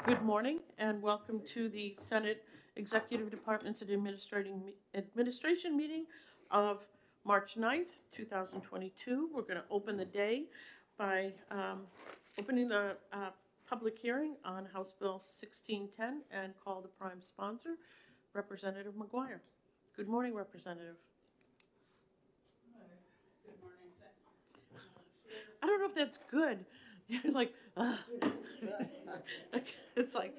Good morning and welcome to the Senate Executive Departments and Administration meeting of March 9th, 2022. We're going to open the day by opening the public hearing on House Bill 1610 and call the prime sponsor, Representative Mcguire. Good morning, Representative. Good morning, I don't know if that's good. You're like, it's like,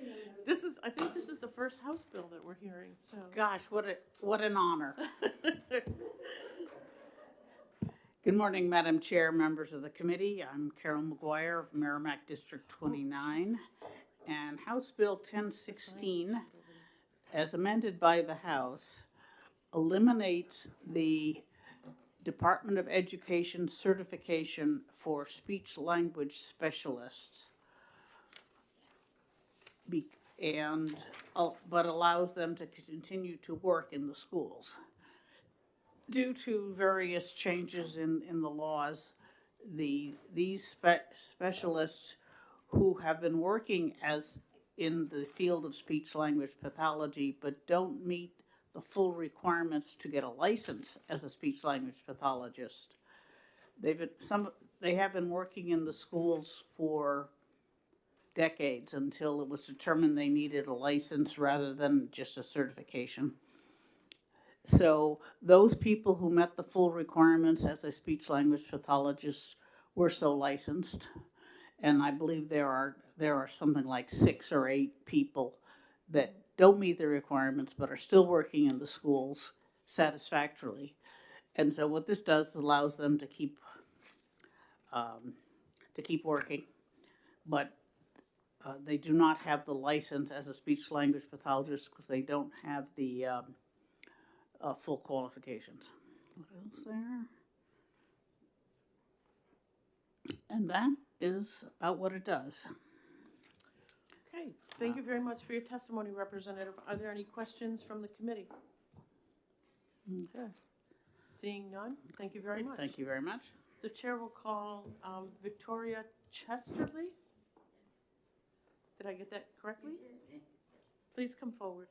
I think this is the first House bill that we're hearing, so. Gosh, what an honor. Good morning, Madam Chair, members of the committee. I'm Carolyn Mcguire of Merrimack District 29, and House Bill 1016, as amended by the House, eliminates the Department of Education certification for speech language specialists, but allows them to continue to work in the schools. Due to various changes in the laws, these specialists who have been working as in the field of speech language pathology but don't meet the full requirements to get a license as a speech language pathologist. They have been working in the schools for decades until it was determined they needed a license rather than just a certification. So those people who met the full requirements as a speech language pathologist were so licensed, and I believe there are something like 6 or 8 people that don't meet the requirements but are still working in the schools satisfactorily. And so what this does allows them to keep working, but they do not have the license as a speech language pathologist because they don't have the full qualifications. What else there? And that is about what it does. Okay, thank you very much for your testimony, Representative. Are there any questions from the committee? Okay. Seeing none, thank you very much. Thank you very much. The chair will call Victoria Chesterly. Did I get that correctly? Please come forward.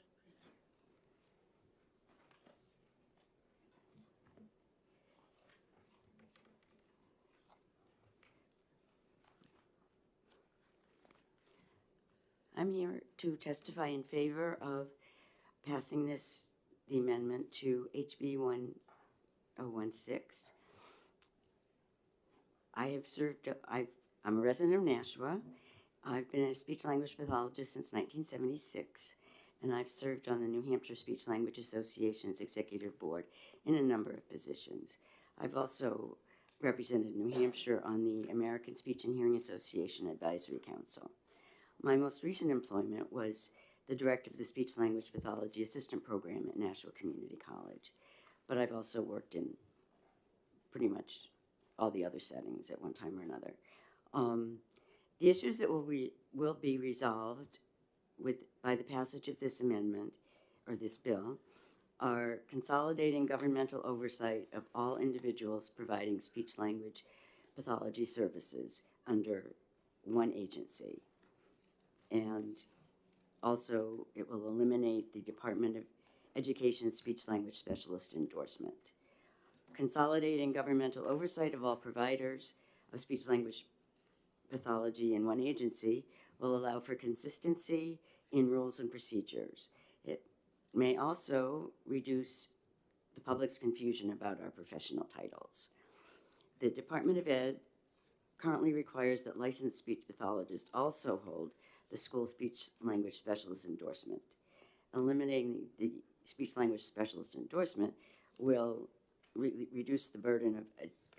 I'm here to testify in favor of passing the amendment to HB 1016. I'm a resident of Nashua. I've been a speech language pathologist since 1976, and I've served on the New Hampshire Speech Language Association's executive board in a number of positions. I've also represented New Hampshire on the American Speech and Hearing Association Advisory Council. My most recent employment was the director of the Speech Language Pathology Assistant Program at Nashua Community College, but I've also worked in pretty much all the other settings at one time or another. The issues that will be resolved by the passage of this amendment, or this bill, are consolidating governmental oversight of all individuals providing speech language pathology services under one agency. And also, it will eliminate the Department of Education speech language specialist endorsement. Consolidating governmental oversight of all providers of speech language pathology in one agency will allow for consistency in rules and procedures. It may also reduce the public's confusion about our professional titles. The Department of Ed currently requires that licensed speech pathologists also hold the school speech language specialist endorsement. Eliminating the speech language specialist endorsement will reduce the burden of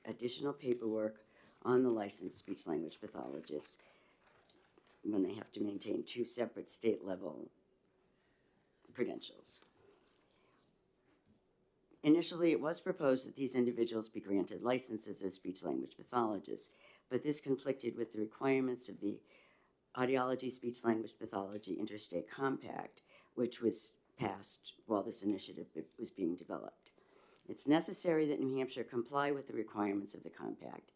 additional paperwork on the licensed speech language pathologists when they have to maintain 2 separate state level credentials. Initially, it was proposed that these individuals be granted licenses as speech language pathologists, but this conflicted with the requirements of the Audiology Speech Language Pathology Interstate Compact, which was passed while this initiative was being developed. It's necessary that New Hampshire comply with the requirements of the compact,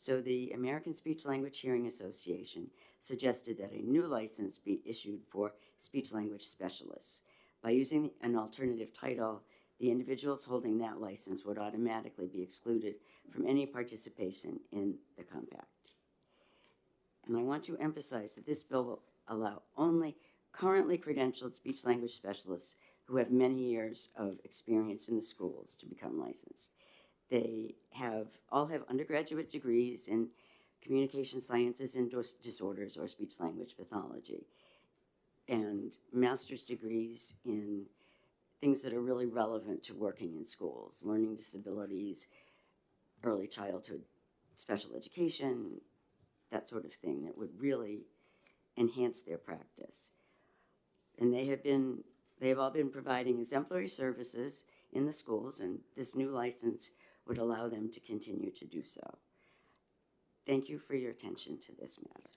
So the American Speech Language Hearing Association suggested that a new license be issued for speech language specialists. By using an alternative title, the individuals holding that license would automatically be excluded from any participation in the compact. And I want to emphasize that this bill will allow only currently credentialed speech language specialists who have many years of experience in the schools to become licensed. They all have undergraduate degrees in communication sciences and disorders or speech language pathology, and master's degrees in things that are really relevant to working in schools, learning disabilities, early childhood special education, that sort of thing that would really enhance their practice. And they have all been providing exemplary services in the schools, and this new license would allow them to continue to do so. Thank you for your attention to this matter.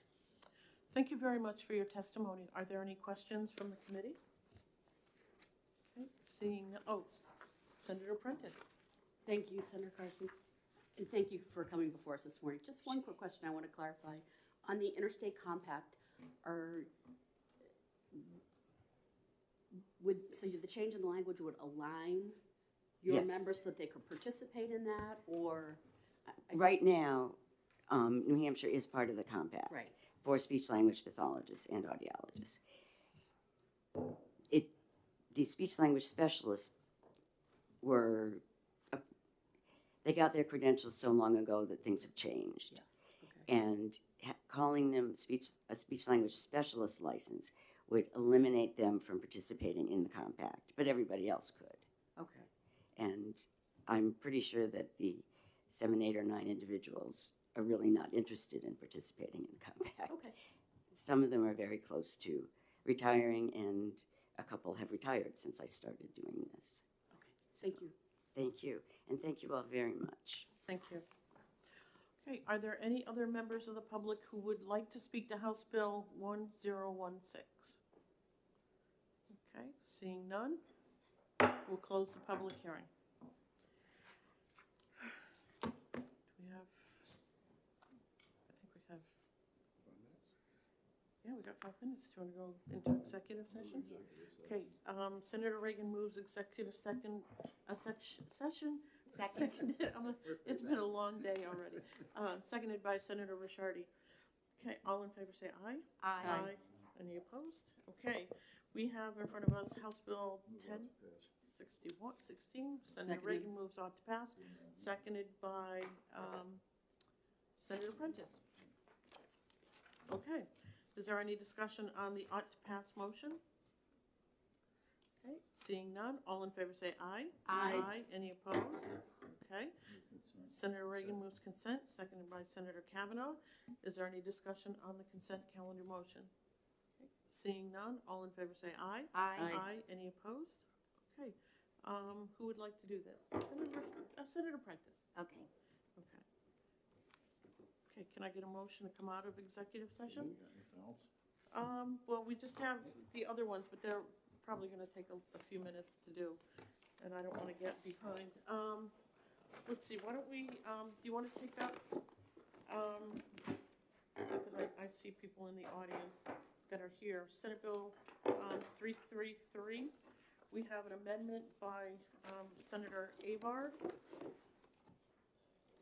Thank you very much for your testimony. Are there any questions from the committee? Okay, seeing, Senator Prentice. Thank you, Senator Carson, and thank you for coming before us this morning. Just one quick question I want to clarify. On the interstate compact, so the change in the language would align your Yes. members so that they could participate in that, or? Right now, New Hampshire is part of the compact Right. for speech language pathologists and audiologists. The speech language specialists they got their credentials so long ago that things have changed. Yes, okay. And calling them a speech language specialist license would eliminate them from participating in the compact, but everybody else could. Okay. And I'm pretty sure that the 7, 8, or 9 individuals are really not interested in participating in the compact. Okay. Some of them are very close to retiring, and a couple have retired since I started doing this. Okay. Thank you. Thank you, and thank you all very much. Thank you. Okay, are there any other members of the public who would like to speak to House Bill 1016? Okay, seeing none, we'll close the public hearing. Do we have, I think we have, yeah, we got 5 minutes. Do you want to go into executive session? Okay, Senator Reagan moves executive session. Seconded. It's been a long day already. Seconded by Senator Ricciardi. Okay, all in favor say aye. Aye. Any opposed? Okay, we have in front of us House Bill 1016. Senator Seconded. Reagan moves ought to pass. Seconded by Senator Prentice. Okay, is there any discussion on the ought to pass motion? Okay, seeing none, all in favor say aye. Aye. Any opposed? Okay. Senator Reagan moves consent, seconded by Senator Kavanaugh. Is there any discussion on the consent calendar motion? Okay. Seeing none, all in favor say aye. Aye. Any opposed? Okay. Who would like to do this? Senator Prentice. Okay. Okay. Okay, can I get a motion to come out of executive session? Well, we just have the other ones, but they're probably going to take a few minutes to do, and I don't want to get behind. Let's see, why don't we, do you want to take that? Because I see people in the audience that are here. Senate Bill 333, we have an amendment by Senator Avard,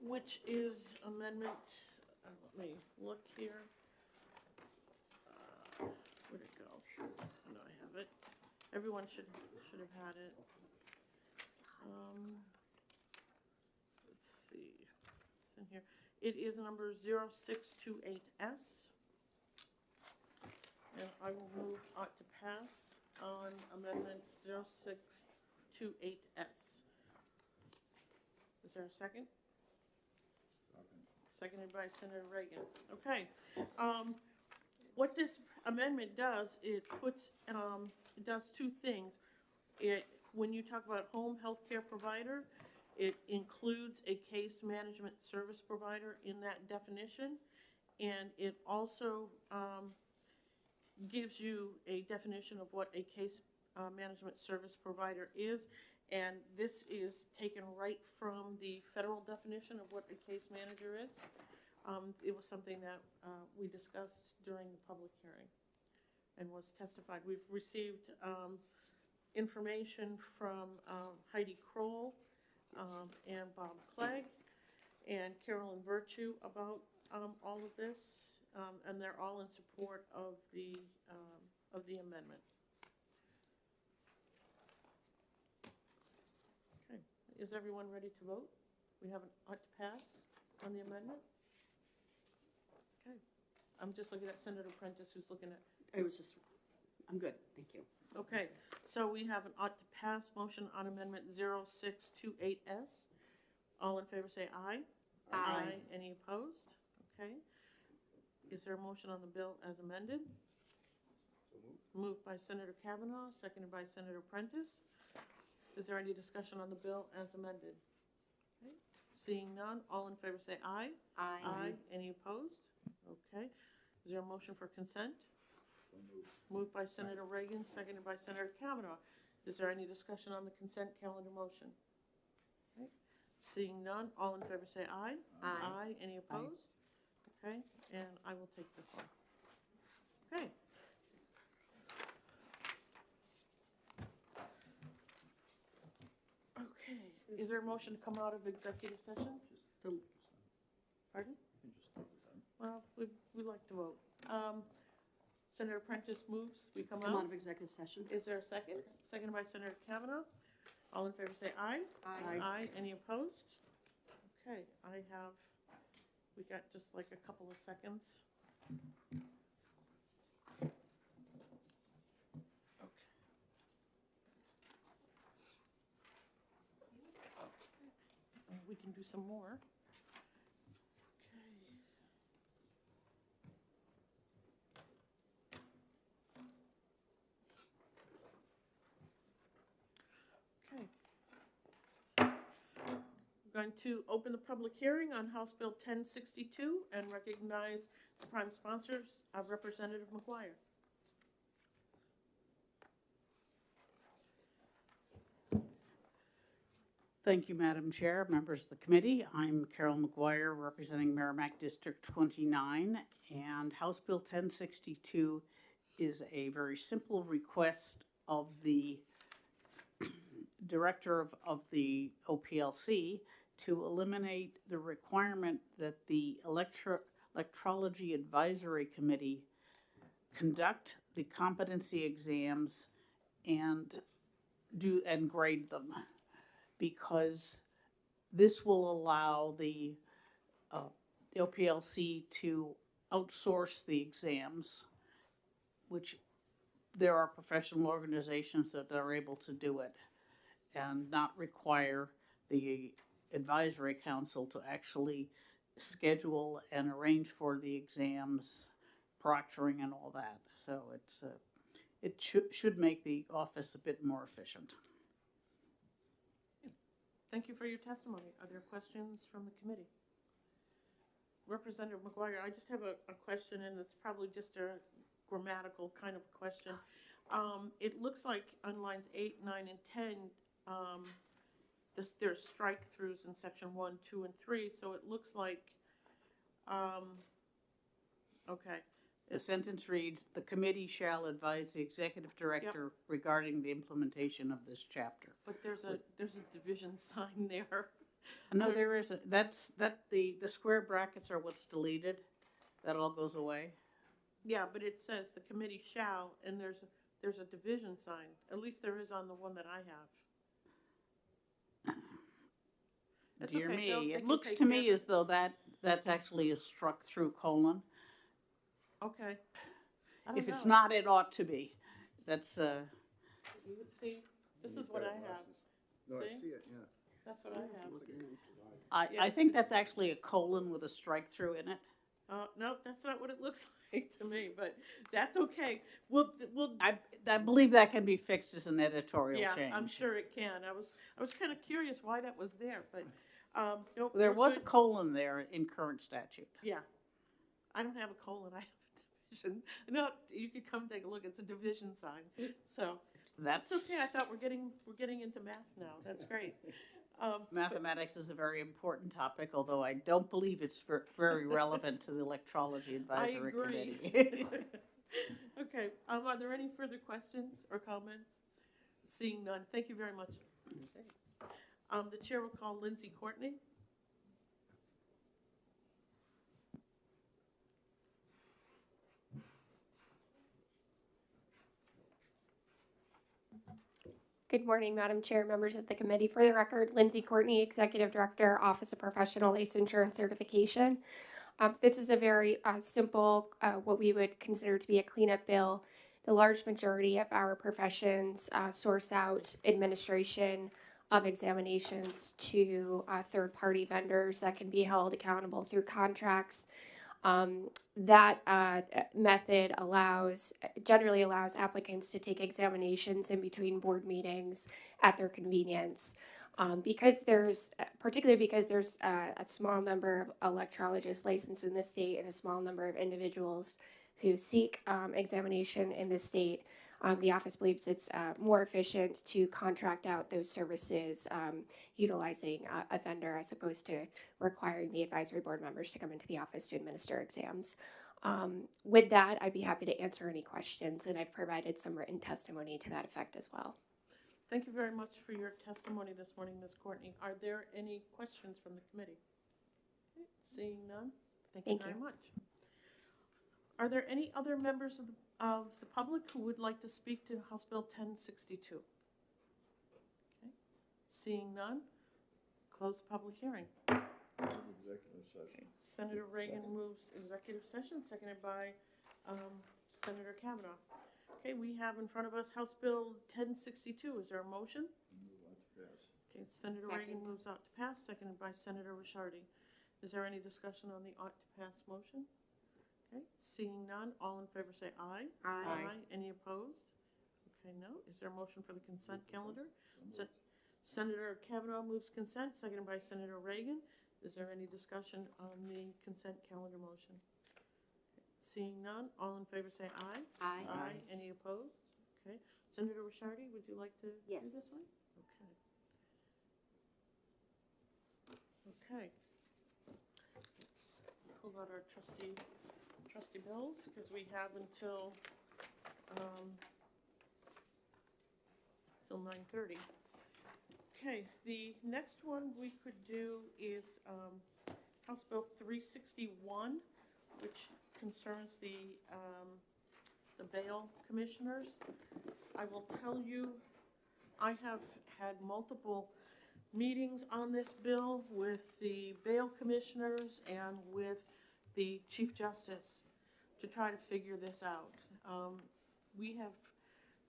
which is amendment, let me look here. Where'd it go? No, I have it. Everyone should have had it. Let's see. It's in here. It is number 0628S. And I will move ought to pass on amendment 0628S. Is there a second? Seconded by Senator Reagan. Okay. What this amendment does, it puts, it does 2 things. When you talk about home health care provider, it includes a case management service provider in that definition, and it also gives you a definition of what a case management service provider is, and this is taken right from the federal definition of what a case manager is. It was something that we discussed during the public hearing and was testified. We've received information from Heidi Kroll and Bob Clegg and Carolyn Virtue about all of this, and they're all in support of the amendment. Okay, is everyone ready to vote? We have an ought to pass on the amendment? Okay, I'm just looking at Senator Prentice, who's looking at. I'm good, thank you. Okay, so we have an ought to pass motion on amendment 0628S. All in favor say aye. Aye. Any opposed? Okay. Is there a motion on the bill as amended? Moved by Senator Kavanaugh, seconded by Senator Prentice. Is there any discussion on the bill as amended? Okay. Seeing none, all in favor say aye. Aye. Any opposed? Okay. Is there a motion for consent? Moved by Senator Reagan, seconded by Senator Kavanaugh. Is there any discussion on the consent calendar motion? Okay. Seeing none, all in favor say aye. Aye. Any opposed? Okay, and I will take this one. Okay. Okay, is there a motion to come out of executive session? Pardon? Well, we like to vote. Senator Prentice moves, we come Come out out. of executive session. Is there a second? Seconded by Senator Kavanaugh. All in favor say aye. Aye. Any opposed? Okay, we got just like a couple of seconds. Okay. We can do some more. Okay. We're going to open the public hearing on House Bill 1062 and recognize the prime sponsors of Representative Mcguire. Thank you, Madam Chair, members of the committee. I'm Carolyn Mcguire, representing Merrimack District 29, and House Bill 1062 is a very simple request of the director of the OPLC to eliminate the requirement that the Electrology Advisory Committee conduct the competency exams and grade them, because this will allow the OPLC to outsource the exams, which there are professional organizations that are able to do it, and not require the advisory council to actually schedule and arrange for the exams, proctoring and all that. So it should make the office a bit more efficient. Thank you for your testimony. Are there questions from the committee? Representative Mcguire, I just have a question, and it's probably just a grammatical kind of question. It looks like on lines 8, 9, and 10, there's strike-throughs in section 1, 2, and 3, so it looks like, okay. The sentence reads, "The committee shall advise the executive director regarding the implementation of this chapter." But there's a division sign there. No, there isn't. The square brackets are what's deleted. That all goes away. Yeah, but it says the committee shall, and there's a division sign. At least there is on the one that I have. It's Dear okay. me, it looks to me as though that's actually a struck through colon. Okay. If it's not, it ought to be. That's You would see, this is what I have. No, I See? see it, yeah. That's what I have. I think that's actually a colon with a strike through in it. No, that's not what it looks like to me, but that's okay. We'll I believe that can be fixed as an editorial yeah, change. I'm sure it can. I was kind of curious why that was there, but nope, There we're was a good. colon there in current statute. Yeah, I don't have a colon. I have a division. No, you could come take a look. It's a division sign. So That's it's okay. I thought we're getting into math now. That's great. Mathematics is a very important topic, although I don't believe it's very relevant to the Electrology Advisory agree. Committee. Okay, are there any further questions or comments? Seeing none, thank you very much. The chair will call Lindsay Courtney. Good morning, Madam Chair, members of the committee. For the record, Lindsay Courtney, Executive Director, Office of Professional Licensure and Certification. This is a very simple, what we would consider to be a cleanup bill. The large majority of our professions source out administration of examinations to third-party vendors that can be held accountable through contracts. That method generally allows applicants to take examinations in between board meetings at their convenience. Particularly because there's a small number of electrologists licensed in the state and a small number of individuals who seek examination in the state, the office believes it's more efficient to contract out those services utilizing a vendor as opposed to requiring the advisory board members to come into the office to administer exams. With that, I'd be happy to answer any questions, and I've provided some written testimony to that effect as well. Thank you very much for your testimony this morning, Ms. Courtney. Are there any questions from the committee? Okay, seeing none, thank you very much. Are there any other members of the public who would like to speak to House Bill 1062? Okay, seeing none, close the public hearing. Executive session. Okay. Senator Reagan moves executive session, seconded by Senator Kavanaugh. Okay, we have in front of us House Bill 1062. Is there a motion? Move on to pass. Okay, Senator Reagan moves out to pass, seconded by Senator Ricciardi. Is there any discussion on the ought to pass motion? Okay, seeing none, all in favor say aye. Aye. Any opposed? Okay, no. Is there a motion for the consent calendar? Senator Kavanaugh moves consent, seconded by Senator Reagan. Is there any discussion on the consent calendar motion? Seeing none, all in favor say aye. Aye. Any opposed? Okay. Senator Ricciardi, would you like to do Yes. this one? Okay. Okay. Let's pull out our trustee bills, because we have until 9:30. Okay, the next one we could do is House Bill 361, which concerns the bail commissioners. I will tell you, I have had multiple meetings on this bill with the bail commissioners and with the Chief Justice to try to figure this out. We have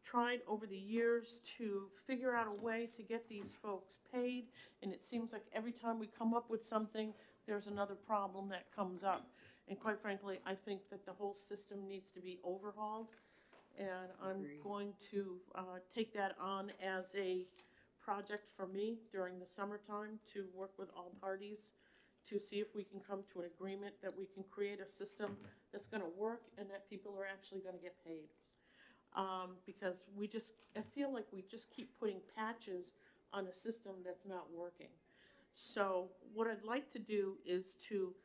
tried over the years to figure out a way to get these folks paid, and it seems like every time we come up with something, there's another problem that comes up. And quite frankly, I think that the whole system needs to be overhauled, and I'm going to take that on as a project for me during the summertime to work with all parties to see if we can come to an agreement that we can create a system that's going to work and that people are actually going to get paid. Because I feel like we just keep putting patches on a system that's not working. So what I'd like to do is to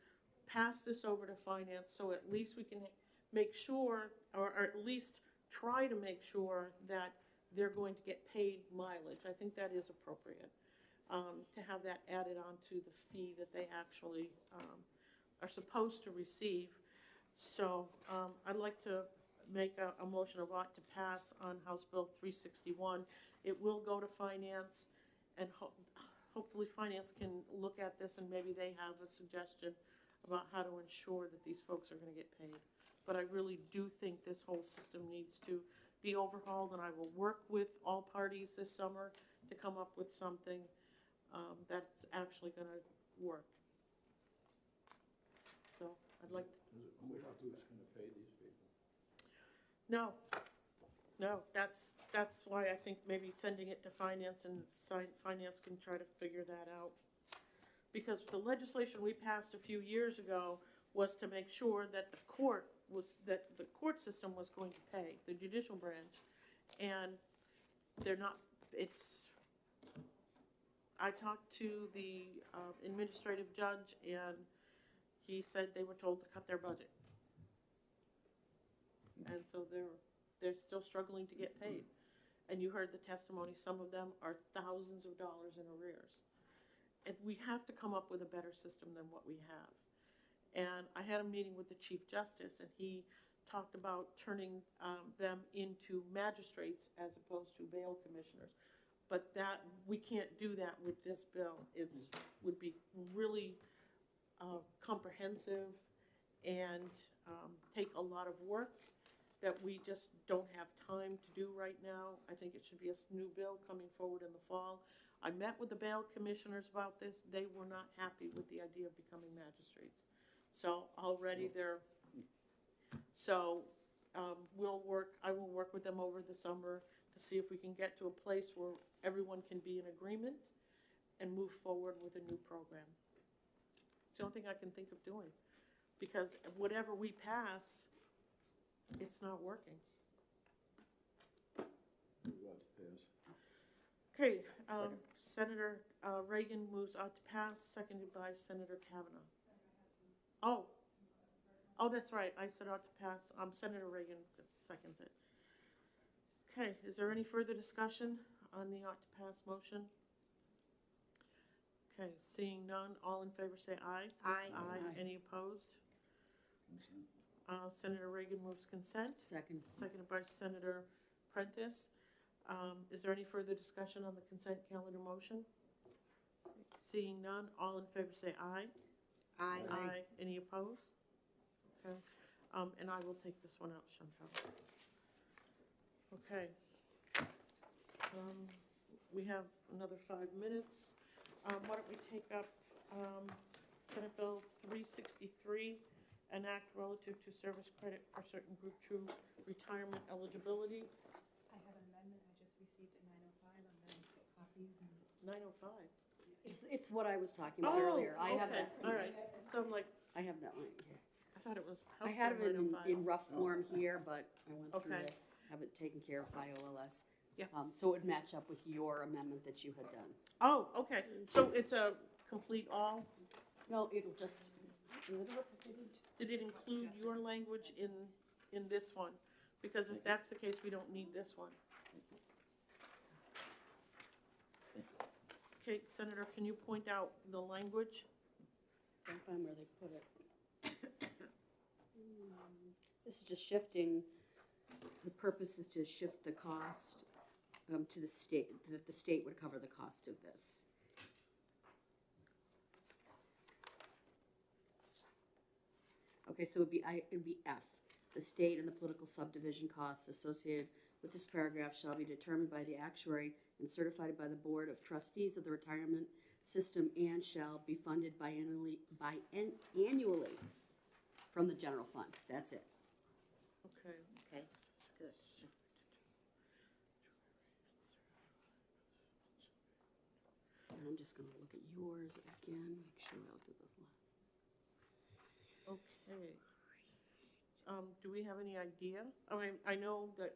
pass this over to finance, so at least we can make sure, or at least try to make sure that they're going to get paid mileage. I think that is appropriate, to have that added on to the fee that they actually are supposed to receive. So I'd like to make a motion of ought to pass on House Bill 361. It will go to finance, and hopefully finance can look at this and maybe they have a suggestion about how to ensure that these folks are going to get paid. But I really do think this whole system needs to be overhauled, and I will work with all parties this summer to come up with something that's actually going to work. So I'd like to. Who's going to pay these people? No, that's why I think maybe sending it to finance and finance can try to figure that out. Because the legislation we passed a few years ago was to make sure that the court system was going to pay, the judicial branch, and they're not. I talked to the administrative judge, and he said they were told to cut their budget. And so they're still struggling to get paid. And you heard the testimony, some of them are thousands of dollars in arrears. And we have to come up with a better system than what we have. And I had a meeting with the Chief Justice, and he talked about turning them into magistrates as opposed to bail commissioners. But that, we can't do that with this bill. It would be really comprehensive and take a lot of work that we just don't have time to do right now. I think it should be a new bill coming forward in the fall. I met with the bail commissioners about this. They were not happy with the idea of becoming magistrates. So already they're, so I will work with them over the summer to see if we can get to a place where everyone can be in agreement and move forward with a new program. It's the only thing I can think of doing, because whatever we pass, it's not working. We want to pass. Okay, Senator Reagan moves out to pass, seconded by Senator Kavanaugh. Oh, that's right, I said ought to pass, Senator Reagan seconds it. Okay, is there any further discussion on the ought to pass motion? Okay, seeing none, all in favor say aye. Aye. Aye. Any opposed? Senator Reagan moves consent, Second. seconded by Senator Prentice. Is there any further discussion on the consent calendar motion? Seeing none, all in favor say aye. Aye. Aye. Any opposed? Okay, and I will take this one out, Chantal. Okay. We have another 5 minutes. Why don't we take up Senate Bill 363, an act relative to service credit for certain Group 2 retirement eligibility. I have an amendment I just received at 9:05. I'm going to put copies and. 9:05. It's what I was talking about earlier. I have okay, that. all right. So I'm like, I have that line here. I thought it was. I had it in 9:05. rough form here, but I went through Okay. it, have it taken care of by OLS. Yeah. So it would match up with your amendment that you had done. Oh, okay. So it's a complete all? No, it'll just, is it replicated? Did it include your language in this one? Because if that's the case, we don't need this one. Okay, Senator, can you point out the language? Can't find where they put it. This is just shifting, the purpose is to shift the cost to the state, that the state would cover the cost of this. Okay, so it'd be F. The state and the political subdivision costs associated with this paragraph shall be determined by the actuary and certified by the Board of Trustees of the Retirement System and shall be funded annually from the general fund. That's it. Okay. Okay, good. And I'm just gonna look at yours again, make sure I'll do this last. Okay. Do we have any idea? I mean, I know that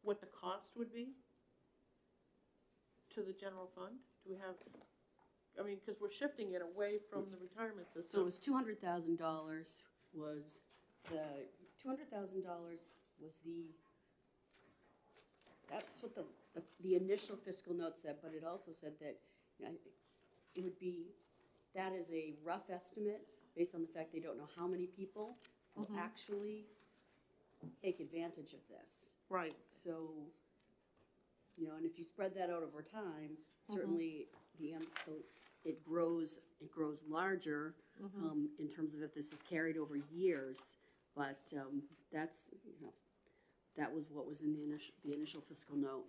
what the cost would be to the general fund. Do we have, I mean, because we're shifting it away from the retirement system. So it was $200,000 was that's what the initial fiscal note said, but it also said that, you know, it would be, that is a rough estimate based on the fact they don't know how many people will actually take advantage of this. Right. So, you know, and if you spread that out over time, certainly it grows larger in terms of if this is carried over years. But that's, you know, that was what was in the initial fiscal note.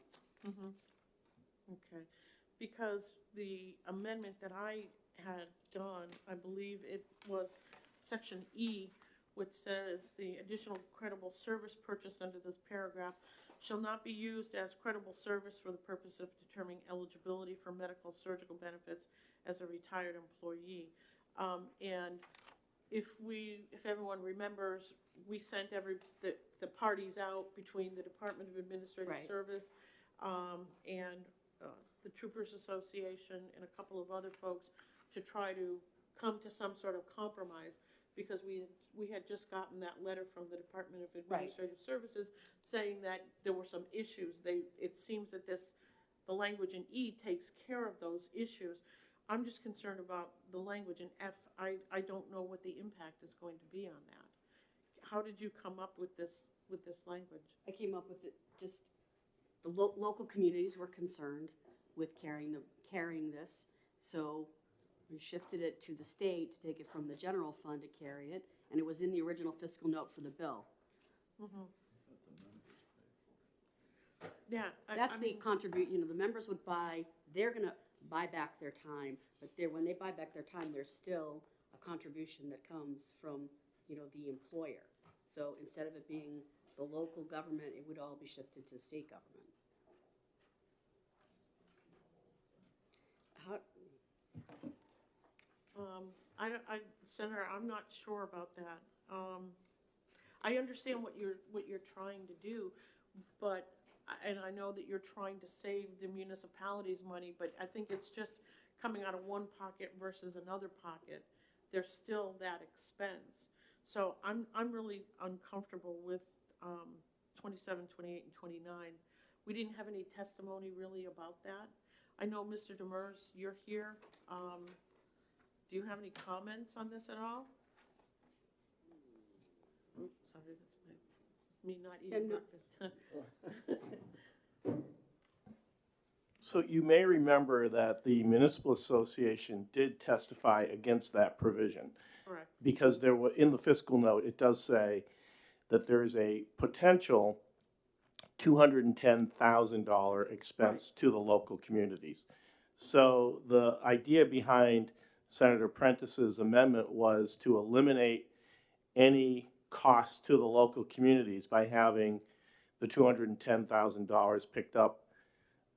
Okay. Because the amendment that I had done, I believe it was section E, which says the additional credible service purchased under this paragraph shall not be used as credible service for the purpose of determining eligibility for medical surgical benefits as a retired employee. And if everyone remembers, we sent the parties out between the Department of Administrative Right. Service and the Troopers Association and a couple of other folks to try to come to some sort of compromise, because we had just gotten that letter from the Department of Administrative Services saying that there were some issues. It seems that the language in E takes care of those issues. I'm just concerned about the language in F. I don't know what the impact is going to be on that. How did you come up with this language? I came up with it, just the local communities were concerned with carrying this, so we shifted it to the state to take it from the general fund to carry it, and it was in the original fiscal note for the bill. Yeah. That's the contribute, the members would they're gonna buy back their time, but when they buy back their time, there's still a contribution that comes from, the employer. So instead of it being the local government, it would all be shifted to state government. Senator, I'm not sure about that. I understand what you're trying to do, and I know that you're trying to save the municipalities money, but I think it's just coming out of one pocket versus another pocket. There's still that expense. So I'm really uncomfortable with 27, 28, and 29. We didn't have any testimony really about that. I know, Mr. Demers, you're here. Do you have any comments on this at all? Oops, sorry, that's me not eating breakfast. So you may remember that the Municipal Association did testify against that provision. Correct. Because there were, in the fiscal note, it does say that there is a potential $210,000 expense to the local communities. So the idea behind Senator Prentice's amendment was to eliminate any cost to the local communities by having the $210,000 picked up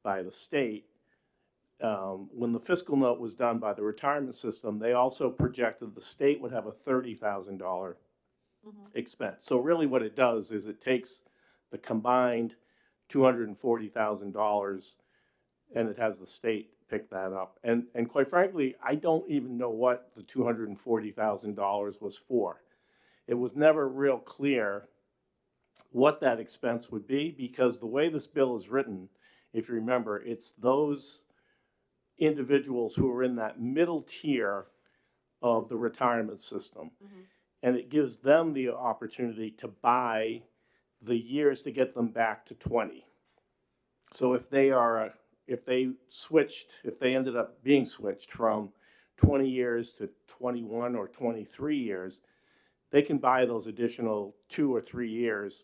by the state. When the fiscal note was done by the retirement system, they also projected the state would have a $30,000 expense. So really what it does is it takes the combined $240,000 and it has the state pick that up. And quite frankly, I don't even know what the $240,000 was for. It was never real clear what that expense would be, because the way this bill is written, if you remember, it's those individuals who are in that middle tier of the retirement system. And it gives them the opportunity to buy the years to get them back to 20. So if they ended up being switched from 20 years to 21 or 23 years, they can buy those additional 2 or 3 years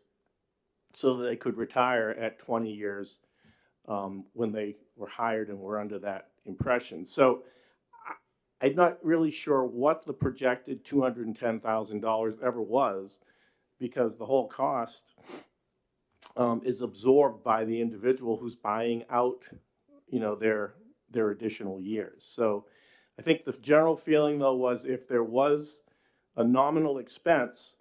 so that they could retire at 20 years when they were hired and were under that impression. So I'm not really sure what the projected $210,000 ever was, because the whole cost is absorbed by the individual who's buying out, their additional years. So I think the general feeling, though, was if there was a nominal expense,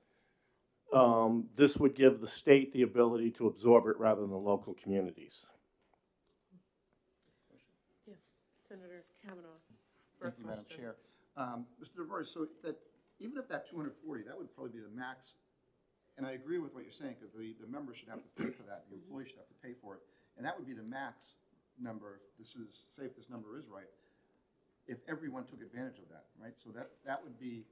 this would give the state the ability to absorb it rather than the local communities. Yes, Senator Kavanaugh. Thank you, Madam Chair. Mr. DeVore, so that even if that 240, that would probably be the max. And I agree with what you're saying, because the member should have to pay for that, the employee should have to pay for it, and that would be the max number. If this number is right, if everyone took advantage of that, right? So that would be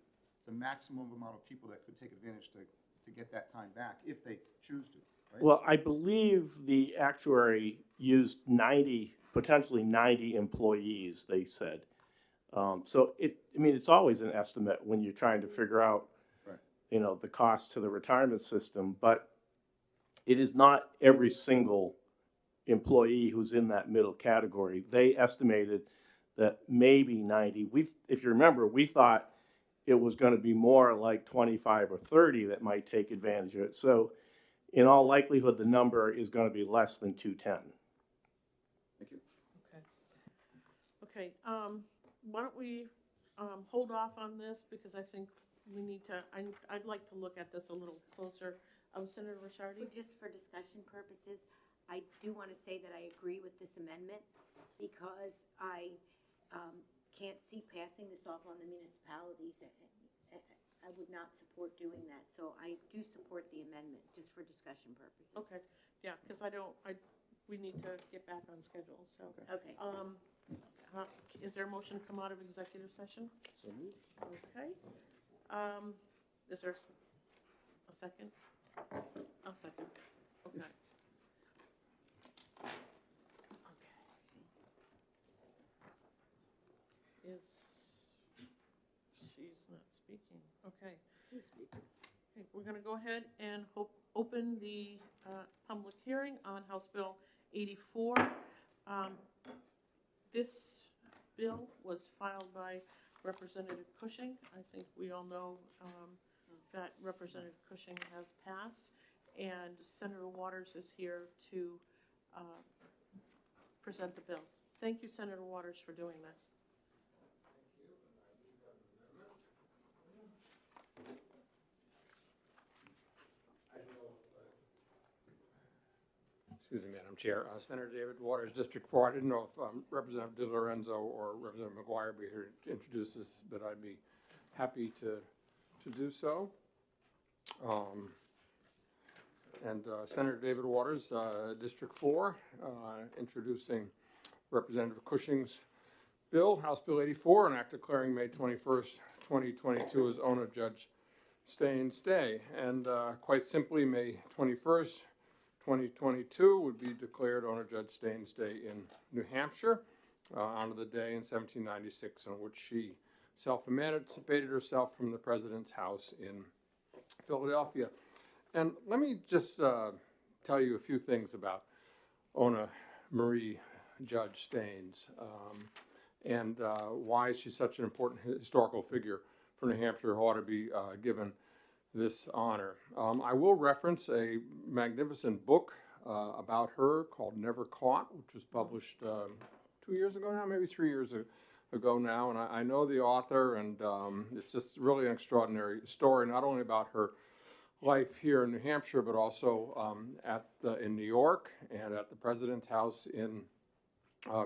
the maximum amount of people that could take advantage to get that time back if they choose to, right? Well, I believe the actuary used potentially 90 employees, they said. So it's always an estimate when you're trying to figure out, right, the cost to the retirement system, but it is not every single employee who's in that middle category. They estimated that maybe 90. If you remember, we thought it was going to be more like 25 or 30 that might take advantage of it. So in all likelihood, the number is going to be less than 210. Thank you. Okay. Why don't we hold off on this, because I think we need to, I'd like to look at this a little closer. Senator Ricciardi? Just for discussion purposes, I do want to say that I agree with this amendment because I can't see passing this off on the municipalities. I would not support doing that, so I do support the amendment, just for discussion purposes. Okay, yeah, because we need to get back on schedule, so. Okay. Is there a motion to come out of executive session? So moved. Okay. Is there a second? A second. Okay. She's not speaking. Okay. Who's speaking? Okay, we're going to go ahead and open the public hearing on House Bill 84. This bill was filed by Representative Cushing. I think we all know that Representative Cushing has passed, and Senator Waters is here to present the bill. Thank you, Senator Waters, for doing this. Excuse me, Madam Chair. Senator David Waters, District 4. I didn't know if Representative DiLorenzo or Representative Mcguire would be here to introduce this, but I'd be happy to do so. Senator David Waters, District 4, introducing Representative Cushing's bill, House Bill 84, an act declaring May 21st, 2022 as Ona Judge Staines Day. And quite simply, May 21st, 2022 would be declared Ona Judge Staines Day in New Hampshire, on the day in 1796 on which she self-emancipated herself from the president's house in Philadelphia. And let me just tell you a few things about Ona Marie Judge Staines and why she's such an important historical figure for New Hampshire who ought to be given this honor. I will reference a magnificent book about her called Never Caught, which was published 2 years ago now, maybe 3 years ago now. And I know the author, and it's just really an extraordinary story, not only about her life here in New Hampshire, but also in New York and at the President's house in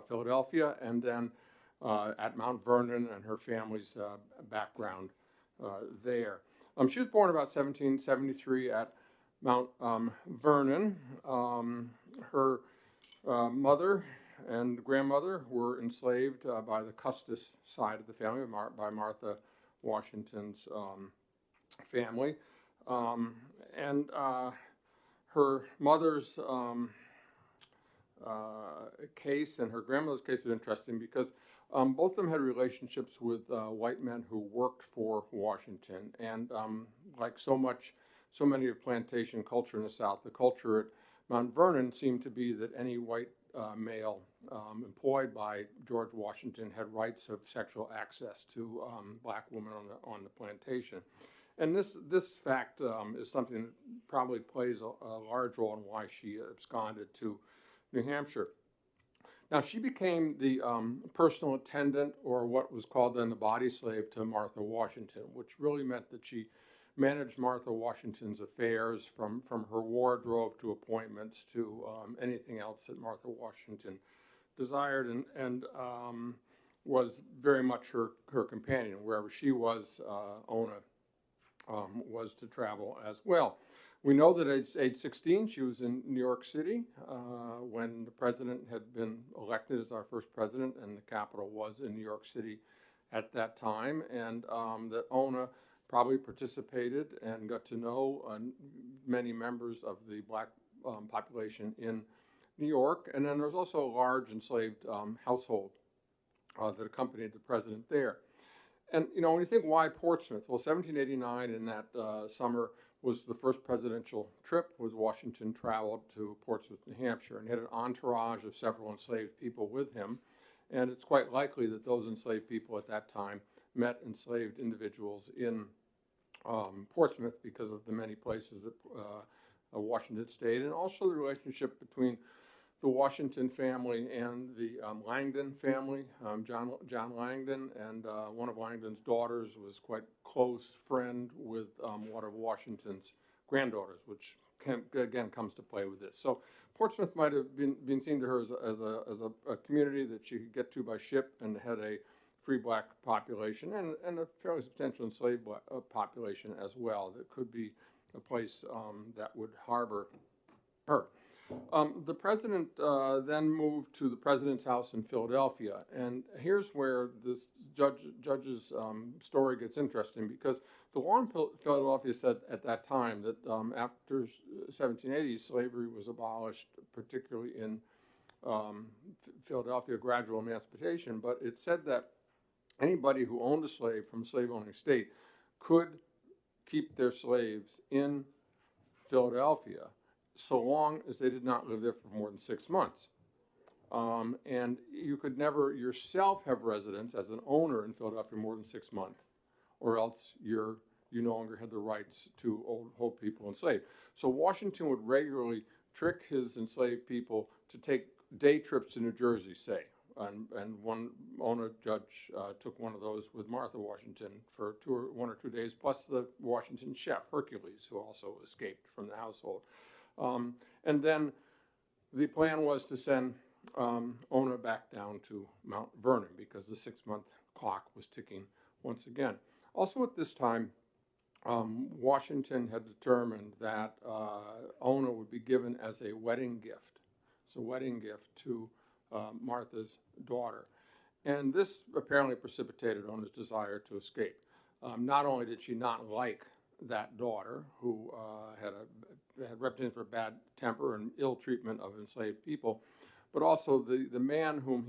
Philadelphia, and then at Mount Vernon and her family's background there. She was born about 1773 at Mount Vernon. Her mother and grandmother were enslaved by the Custis side of the family, by Martha Washington's family. Her mother's case and her grandmother's case is interesting because both of them had relationships with white men who worked for Washington. And like so many of plantation culture in the South, the culture at Mount Vernon seemed to be that any white male employed by George Washington had rights of sexual access to black women on the plantation. And this fact is something that probably plays a large role in why she absconded to New Hampshire. Now, she became the personal attendant, or what was called then the body slave, to Martha Washington, which really meant that she managed Martha Washington's affairs from her wardrobe to appointments to anything else that Martha Washington desired, and was very much her companion. Wherever she was, Ona was to travel as well. We know that at age 16, she was in New York City when the president had been elected as our first president, and the capital was in New York City at that time, and that Ona probably participated and got to know many members of the black population in New York. And then there was also a large enslaved household that accompanied the president there. And, you know, when you think why Portsmouth, well, 1789 in that summer was the first presidential trip, was Washington traveled to Portsmouth, New Hampshire, and he had an entourage of several enslaved people with him. And it's quite likely that those enslaved people at that time met enslaved individuals in Portsmouth because of the many places that Washington stayed, and also the relationship between the Washington family and the Langdon family. John Langdon, and one of Langdon's daughters was quite close friend with one of Washington's granddaughters, which again comes to play with this. So Portsmouth might have been seen to her as a community that she could get to by ship and had a free black population and a fairly substantial enslaved population as well that could be a place that would harbor her. The president then moved to the president's house in Philadelphia, and here's where this judge's story gets interesting, because the law in Philadelphia said at that time that after 1780, slavery was abolished, particularly in Philadelphia, gradual emancipation, but it said that anybody who owned a slave from a slave-owning state could keep their slaves in Philadelphia so long as they did not live there for more than 6 months. And you could never yourself have residence as an owner in Philadelphia more than 6 months, or else you no longer had the rights to hold people enslaved. So Washington would regularly trick his enslaved people to take day trips to New Jersey, say. And one owner judge took one of those with Martha Washington for 1 or 2 days, plus the Washington chef, Hercules, who also escaped from the household. And then the plan was to send Ona back down to Mount Vernon because the 6-month clock was ticking once again. Also at this time, Washington had determined that Ona would be given as a wedding gift. It's a wedding gift to Martha's daughter. And this apparently precipitated Ona's desire to escape. Not only did she not like that daughter, who had a reputation for bad temper and ill treatment of enslaved people, but also the man whom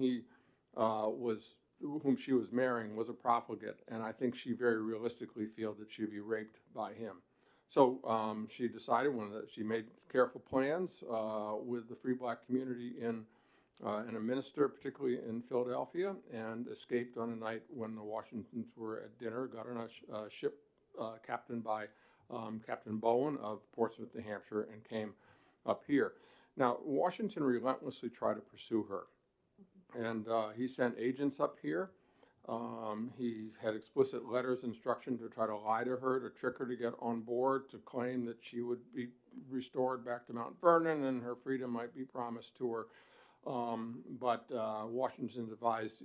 she was marrying was a profligate, and I think she very realistically felt that she'd be raped by him. So she decided she made careful plans with the free black community and a minister, particularly in Philadelphia, and escaped on a night when the Washingtons were at dinner, got on a ship captained by Captain Bowen of Portsmouth, New Hampshire, and came up here. Now, Washington relentlessly tried to pursue her, and he sent agents up here. He had explicit letters instruction to try to lie to her, to trick her to get on board, to claim that she would be restored back to Mount Vernon and her freedom might be promised to her. But Washington advised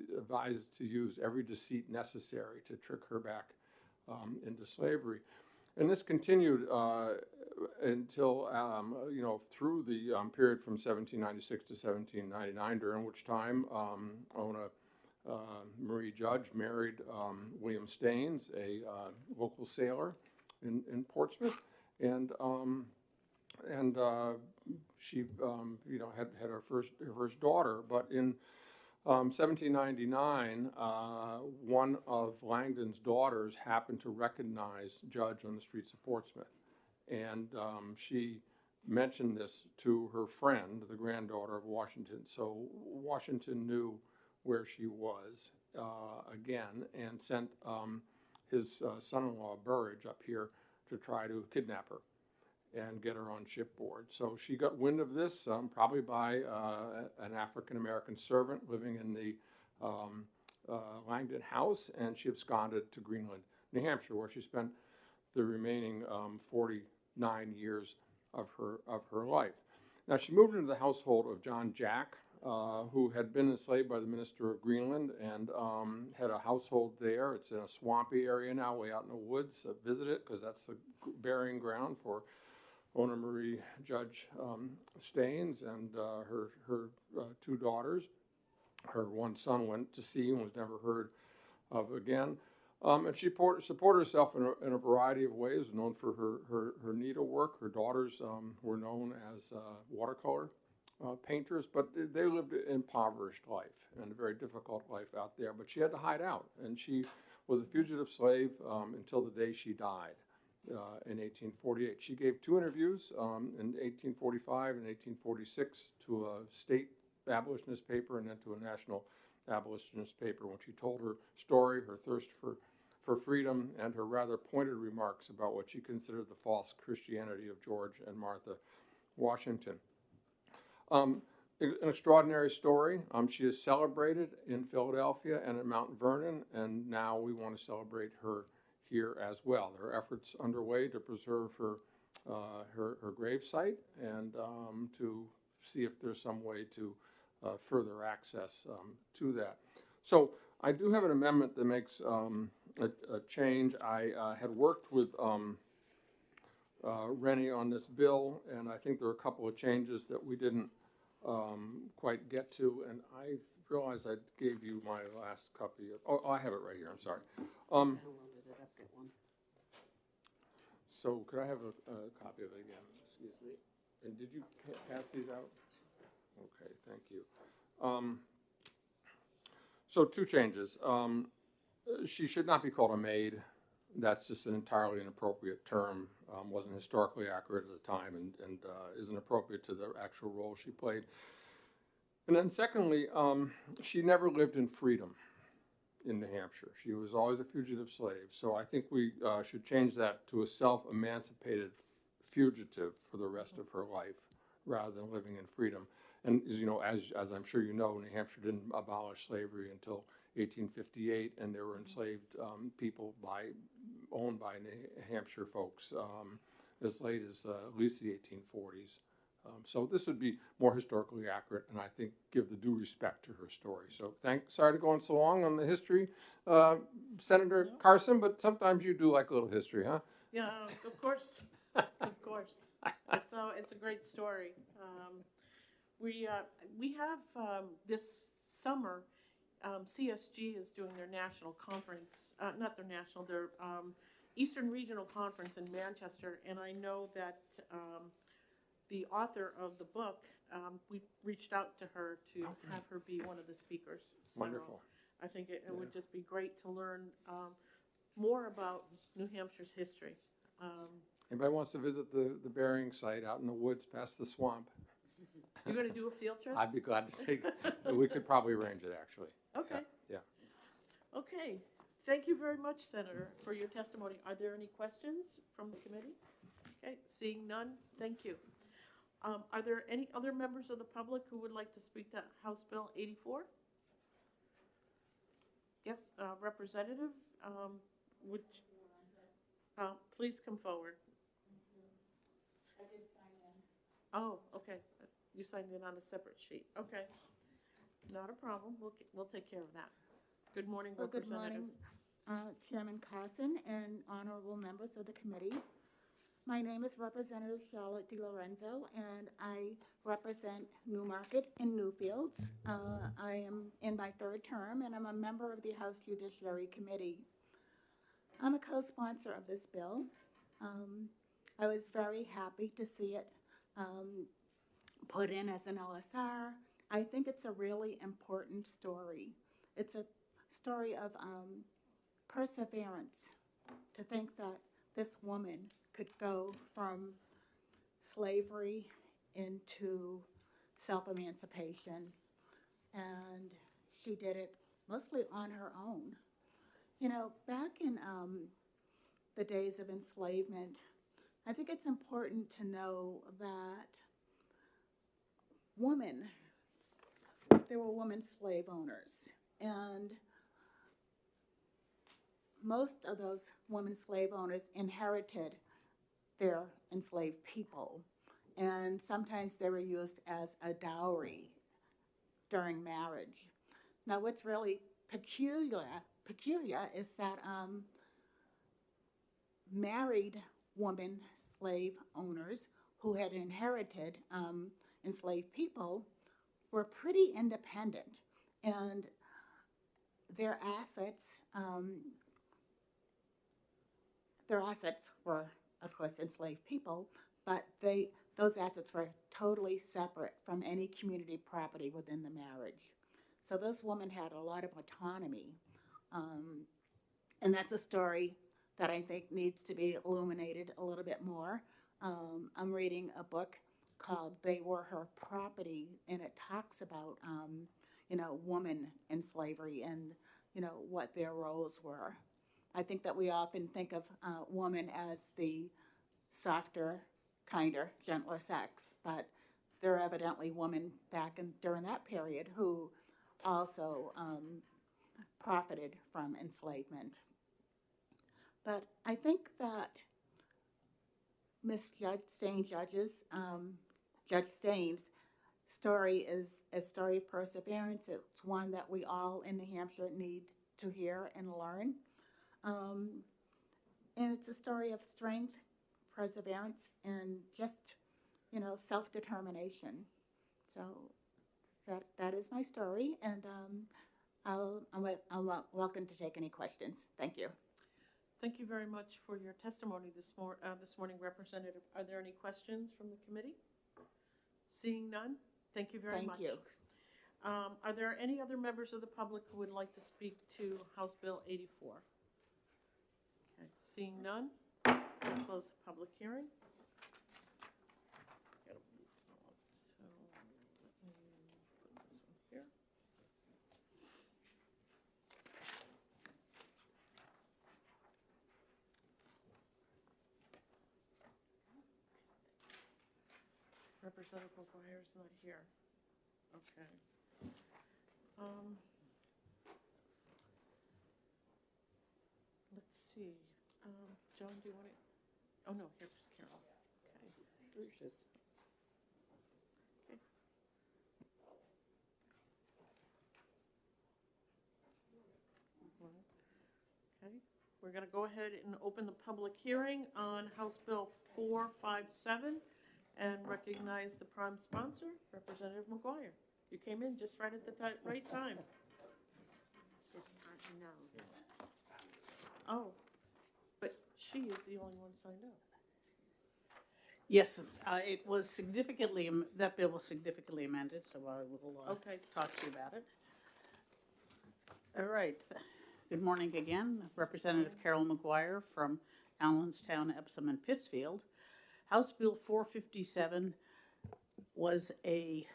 to use every deceit necessary to trick her back into slavery. And this continued until, through the period from 1796 to 1799, during which time Ona Marie Judge married William Staines, a local sailor in Portsmouth, and she had her first daughter. But in 1799, one of Langdon's daughters happened to recognize Judge on the streets of Portsmouth, and she mentioned this to her friend, the granddaughter of Washington. So Washington knew where she was again, and sent his son-in-law Burridge up here to try to kidnap her and get her on shipboard. So she got wind of this, probably by an African-American servant living in the Langdon house, and she absconded to Greenland, New Hampshire, where she spent the remaining 49 years of her life. Now, she moved into the household of John Jack, who had been enslaved by the minister of Greenland and had a household there. It's in a swampy area now, way out in the woods. Visit it, because that's the burying ground for Ona Marie Judge Staines and her 2 daughters. Her one son went to sea and was never heard of again. And she supported herself in a variety of ways, known for her needlework. Her daughters were known as watercolor painters, but they lived an impoverished life and a very difficult life out there. But she had to hide out, and she was a fugitive slave until the day she died in 1848. She gave 2 interviews in 1845 and 1846 to a state abolitionist paper and then to a national abolitionist paper, when she told her story, her thirst for freedom, and her rather pointed remarks about what she considered the false Christianity of George and Martha Washington. An extraordinary story. She is celebrated in Philadelphia and at Mount Vernon, and now we want to celebrate her here as well. There are efforts underway to preserve her her gravesite and to see if there's some way to further access to that. So I do have an amendment that makes a change. I had worked with Rennie on this bill, and I think there are a couple of changes that we didn't quite get to, and I realize I gave you my last copy of, oh, I have it right here, I'm sorry. I loaded it up, get one. So could I have a copy of it again? Excuse me. And did you pass these out? Okay, thank you. So two changes. She should not be called a maid. That's just an entirely inappropriate term. Wasn't historically accurate at the time and isn't appropriate to the actual role she played. And then secondly, she never lived in freedom in New Hampshire. She was always a fugitive slave. So I think we should change that to a self-emancipated fugitive for the rest of her life rather than living in freedom. And as you know, as I'm sure you know, New Hampshire didn't abolish slavery until 1858, and there were enslaved people owned by New Hampshire folks as late as at least the 1840s. So this would be more historically accurate, and I think give the due respect to her story. So sorry to go on so long on the history, Senator Carson, but sometimes you do like a little history, huh? Yeah, of course, of course. It's a great story. We have this summer, CSG is doing their national conference, not their national, their Eastern Regional Conference in Manchester, and I know that the author of the book, we reached out to her to have her be one of the speakers. So wonderful. I think it would just be great to learn more about New Hampshire's history. Anybody wants to visit the burying site out in the woods past the swamp? You're going to do a field trip? I'd be glad to take, we could probably arrange it, actually. Okay. Yeah. Okay. Thank you very much, Senator, for your testimony. Are there any questions from the committee? Okay, seeing none, thank you. Are there any other members of the public who would like to speak to House Bill 84? Yes, Representative, would please come forward. I did sign in. Oh, okay. You signed in on a separate sheet. Okay. Not a problem. We'll take care of that. Good morning, Well, good Representative. morning, Chairman Carson and honorable members of the committee. My name is Representative Charlotte DiLorenzo, and I represent Newmarket and Newfields. I am in my third term, and I'm a member of the House Judiciary Committee. I'm a co-sponsor of this bill. I was very happy to see it put in as an LSR. I think it's a really important story. It's a story of perseverance, to think that this woman could go from slavery into self-emancipation, and she did it mostly on her own. You know, back in the days of enslavement, I think it's important to know that there were women slave owners, and most of those women slave owners inherited their enslaved people, and sometimes they were used as a dowry during marriage. Now, what's really peculiar is that married woman slave owners who had inherited enslaved people were pretty independent, and their assets were, of course, enslaved people, but those assets were totally separate from any community property within the marriage. So those women had a lot of autonomy, and that's a story that I think needs to be illuminated a little bit more. I'm reading a book called They Were Her Property, and it talks about, women in slavery and, what their roles were. I think that we often think of women as the softer, kinder, gentler sex, but there are evidently women during that period who also profited from enslavement. But I think that misjudge judges. Judge Staines' story is a story of perseverance. It's one that we all in New Hampshire need to hear and learn. And it's a story of strength, perseverance, and just, self-determination. So that is my story, and I'm welcome to take any questions. Thank you. Thank you very much for your testimony this morning, Representative. Are there any questions from the committee? Seeing none, thank you very much. Thank you. Are there any other members of the public who would like to speak to House Bill 84? Okay, seeing none, I'll close the public hearing. So let me put this one here. Representative Mcguire is not here. Okay. Let's see. John, do you want to? Oh, no, here's Carol. Okay. Bruce's. Okay. Okay. We're going to go ahead and open the public hearing on House Bill 457 and recognize the prime sponsor, Representative Mcguire. You came in just right at the right time. No. Oh, but she is the only one signed up. Yes, it was significantly, that bill was significantly amended, so I will Okay. talk to you about it. All right. Good morning again. Representative Carolyn Mcguire from Allenstown, Epsom, and Pittsfield. House Bill 457 was a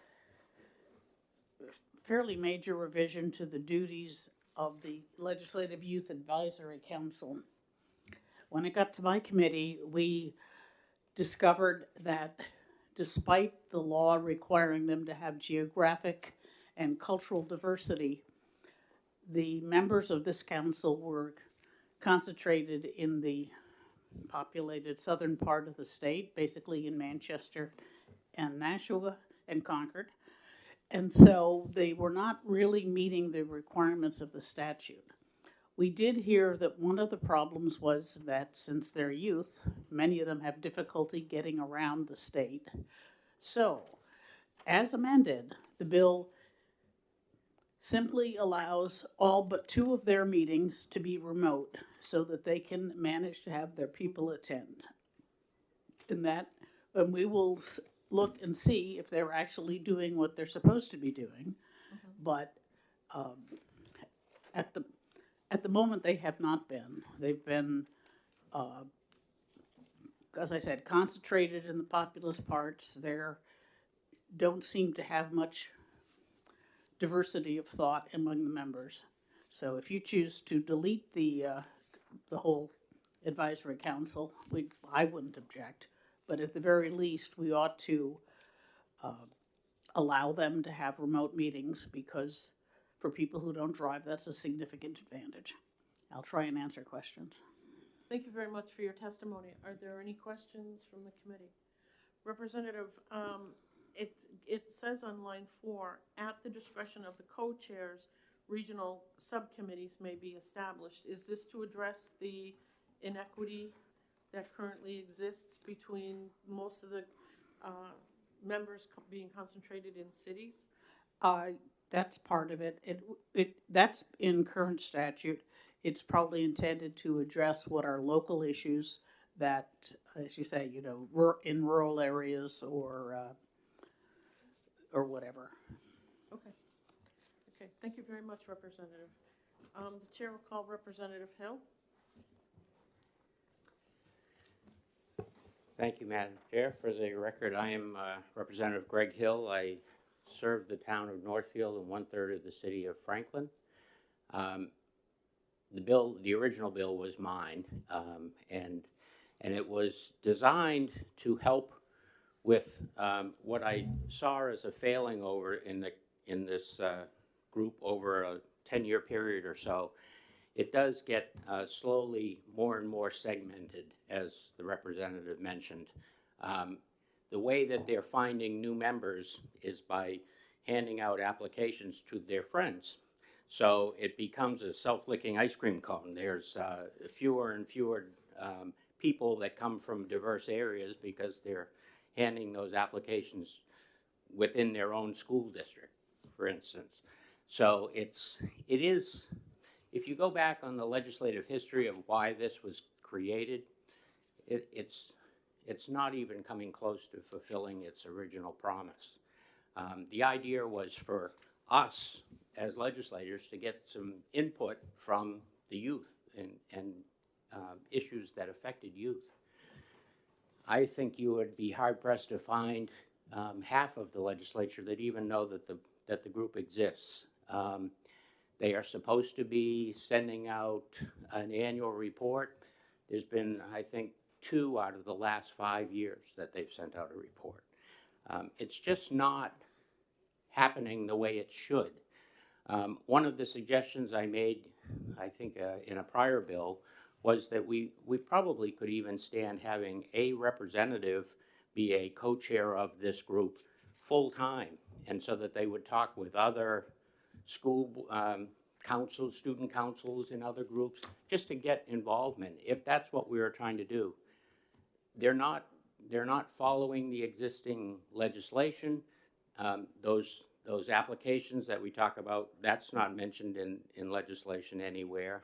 fairly major revision to the duties of the Legislative Youth Advisory Council. When it got to my committee, we discovered that despite the law requiring them to have geographic and cultural diversity, the members of this council were concentrated in the populated southern part of the state, basically in Manchester and Nashua and Concord. And so they were not really meeting the requirements of the statute. We did hear that one of the problems was that since they're youth, many of them have difficulty getting around the state. So, as amended, the bill simply allows all but 2 of their meetings to be remote so that they can manage to have their people attend. And we will look and see if they're actually doing what they're supposed to be doing. Mm-hmm. But at the moment, they have not been. They've been, as I said, concentrated in the populous parts. They don't seem to have much diversity of thought among the members. So if you choose to delete the whole advisory council, I wouldn't object. But at the very least, we ought to allow them to have remote meetings, because for people who don't drive, that's a significant advantage. I'll try and answer questions. Thank you very much for your testimony. Are there any questions from the committee? Representative, it says on line 4, at the discretion of the co-chairs, regional subcommittees may be established. Is this to address the inequity that currently exists between most of the members being concentrated in cities? That's part of it. That's in current statute. It's probably intended to address what are local issues that, as you say, in rural areas or whatever. Okay. Okay. Thank you very much, Representative. The chair will call Representative Hill. Thank you, Madam Chair. For the record, I am Representative Greg Hill. I serve the town of Northfield and 1/3 of the city of Franklin. The original bill was mine, and it was designed to help with what I saw as a failing over in this group over a 10-year period or so, it does get slowly more and more segmented, as the representative mentioned. The way that they're finding new members is by handing out applications to their friends. So it becomes a self-licking ice cream cone. There's fewer and fewer people that come from diverse areas because they're handing those applications within their own school district, for instance. So it is, if you go back on the legislative history of why this was created, it's not even coming close to fulfilling its original promise. The idea was for us as legislators to get some input from the youth and issues that affected youth. I think you would be hard-pressed to find half of the legislature that even know that the group exists. They are supposed to be sending out an annual report. There's been, I think, 2 out of the last 5 years that they've sent out a report. It's just not happening the way it should. One of the suggestions I made, I think, in a prior bill was that we probably could even stand having a representative be a co-chair of this group full-time, and so that they would talk with other school councils, student councils in other groups, just to get involvement, if that's what we were trying to do. They're not following the existing legislation. Those applications that we talk about, that's not mentioned in legislation anywhere.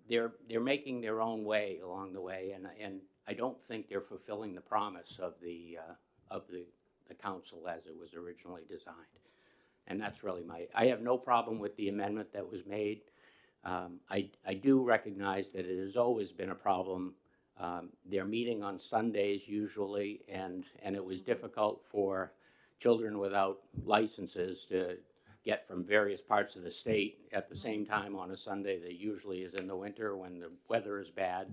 They're making their own way along the way, and I don't think they're fulfilling the promise of the council as it was originally designed. And that's really I have no problem with the amendment that was made. I do recognize that it has always been a problem. They're meeting on Sundays usually, and it was difficult for children without licenses to get from various parts of the state at the same time on a Sunday that usually is in the winter when the weather is bad.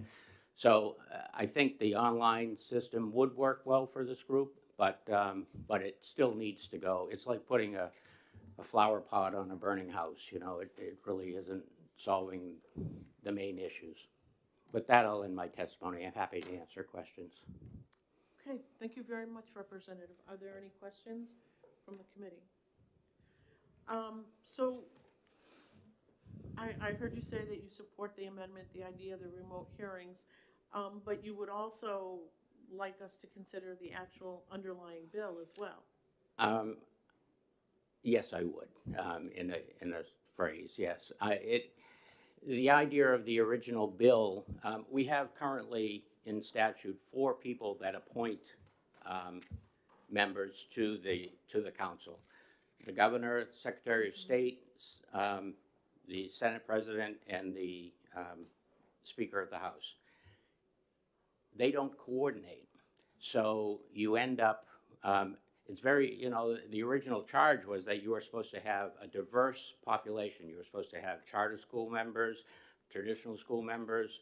So I think the online system would work well for this group, but it still needs to go. It's like putting a flower pot on a burning house, you know, it really isn't solving the main issues. With that, I'll end my testimony. I'm happy to answer questions. Okay, thank you very much, Representative. Are there any questions from the committee? So I heard you say that you support the amendment, the idea of the remote hearings, but you would also like us to consider the actual underlying bill as well. Yes, I would, in a phrase, yes. The idea of the original bill, we have currently in statute 4 people that appoint members to the council. The governor, the secretary of state, the Senate president, and the speaker of the house. They don't coordinate. So you end up, it's very, you know, the original charge was that you were supposed to have a diverse population. You were supposed to have charter school members, traditional school members,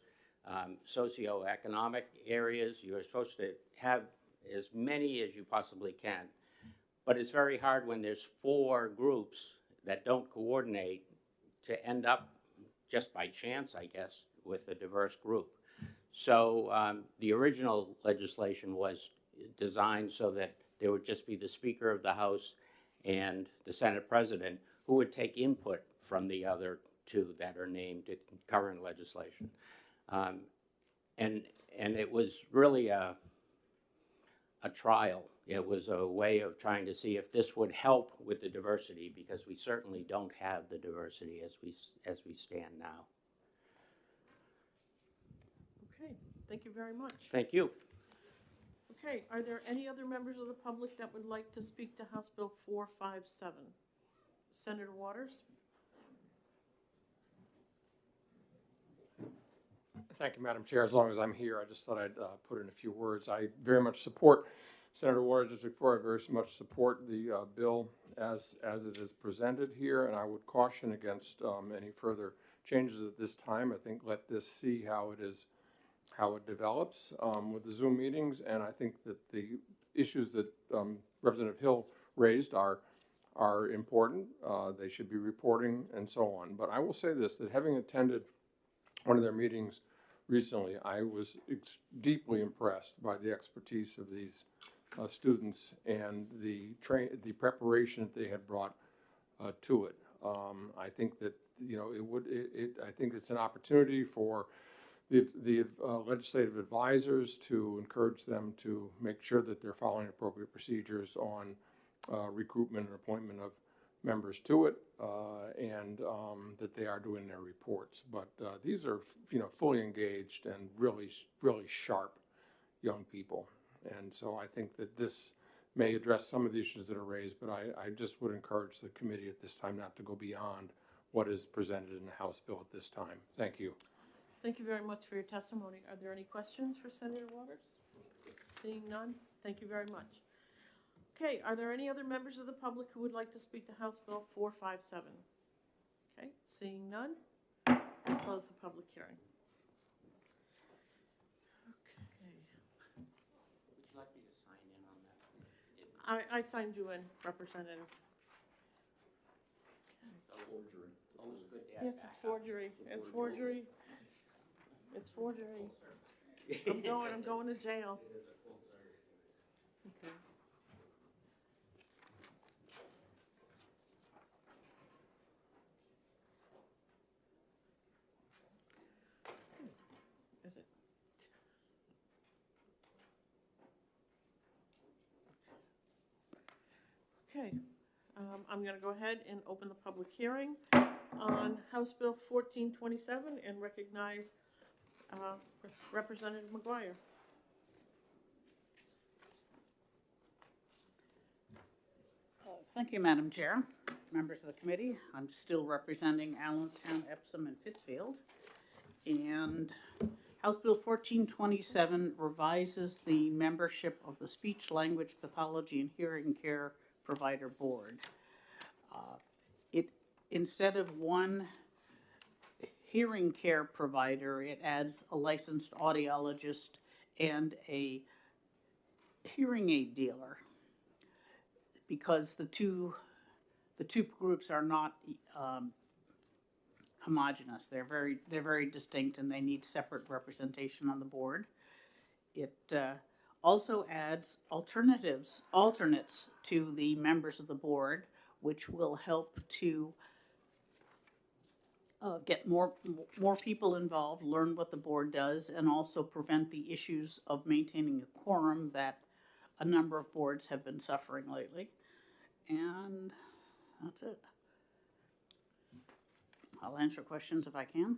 socioeconomic areas. You were supposed to have as many as you possibly can. But it's very hard when there's 4 groups that don't coordinate to end up, just by chance, I guess, with a diverse group. So the original legislation was designed so that there would just be the Speaker of the House and the Senate President who would take input from the other 2 that are named in current legislation. And it was really a trial. It was a way of trying to see if this would help with the diversity, because we certainly don't have the diversity as we stand now. Okay, thank you very much. Thank you. Okay, are there any other members of the public that would like to speak to House Bill 457? Senator Waters? Thank you, Madam Chair. As long as I'm here, I just thought I'd put in a few words. I very much support Senator Waters' District 4. I very much support the bill as it is presented here, and I would caution against any further changes at this time. I think let this see how it develops with the Zoom meetings, and I think that the issues that Representative Hill raised are are important. They should be reporting and so on. But I will say this, that having attended one of their meetings recently, I was deeply impressed by the expertise of these students and the preparation that they had brought to it. I think that, you know, I think it's an opportunity for the legislative advisors to encourage them to make sure that they're following appropriate procedures on recruitment and appointment of members to it, and that they are doing their reports. But these are, you know, fully engaged and really, really sharp young people. And so I think that this may address some of the issues that are raised, but I just would encourage the committee at this time not to go beyond what is presented in the House bill at this time. Thank you. Thank you very much for your testimony. Are there any questions for Senator Waters? Seeing none, thank you very much. Okay, are there any other members of the public who would like to speak to House Bill 457? Okay, seeing none, we'll close the public hearing. Would you like me to sign in on that? I signed you in, Representative. Forgery. Always good to have Yes, it's forgery. It's forgery. It's forgery. I'm going to jail. Okay. Is it? Okay. I'm going to go ahead and open the public hearing on House Bill 1427 and recognize Representative Mcguire. Thank you, Madam Chair. Members of the committee, I'm still representing Allentown, Epsom, and Pittsfield. And House Bill 1427 revises the membership of the Speech Language Pathology and Hearing Care Provider Board. Instead of one hearing care provider, it adds a licensed audiologist and a hearing aid dealer, because the two groups are not homogeneous. They're very distinct, and they need separate representation on the board. It also adds alternates to the members of the board, which will help to get more people involved, learn what the board does, and also prevent the issues of maintaining a quorum that a number of boards have been suffering lately. And that's it. I'll answer questions if I can.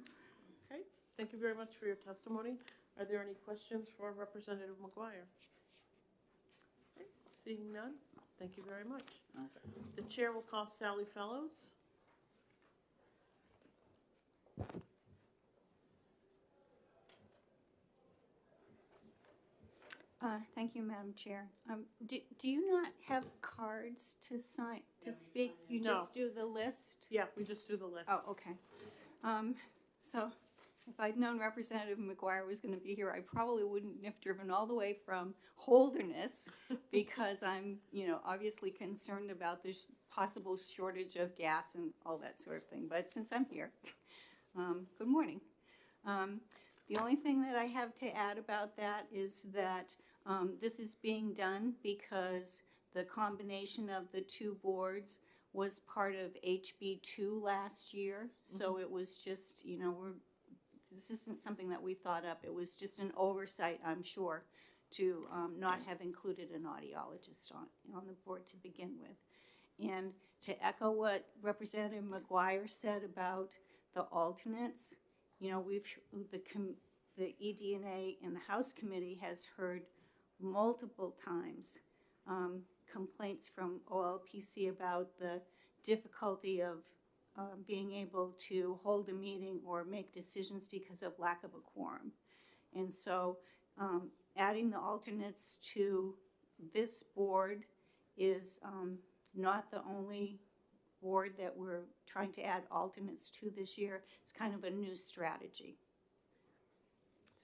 Okay, thank you very much for your testimony. Are there any questions for Representative Mcguire? Okay, seeing none, thank you very much. Okay. The chair will call Sally Fellows. Thank you, Madam Chair. Do you not have cards to sign, to speak? You No. just do the list? Yeah, we just do the list. Oh, okay. So if I'd known Representative Mcguire was going to be here, I probably wouldn't have driven all the way from Holderness because I'm, obviously concerned about this possible shortage of gas and all that sort of thing. But since I'm here, good morning. The only thing that I have to add about that is that this is being done because the combination of the two boards was part of HB2 last year. So it was just, this isn't something that we thought up. It was just an oversight, I'm sure, to not have included an audiologist on the board to begin with. And to echo what Representative Mcguire said about the alternates, the ED&A in the House Committee has heard multiple times complaints from OLPC about the difficulty of being able to hold a meeting or make decisions because of lack of a quorum. And so adding the alternates to this board is not the only board that we're trying to add alternates to this year. It's kind of a new strategy.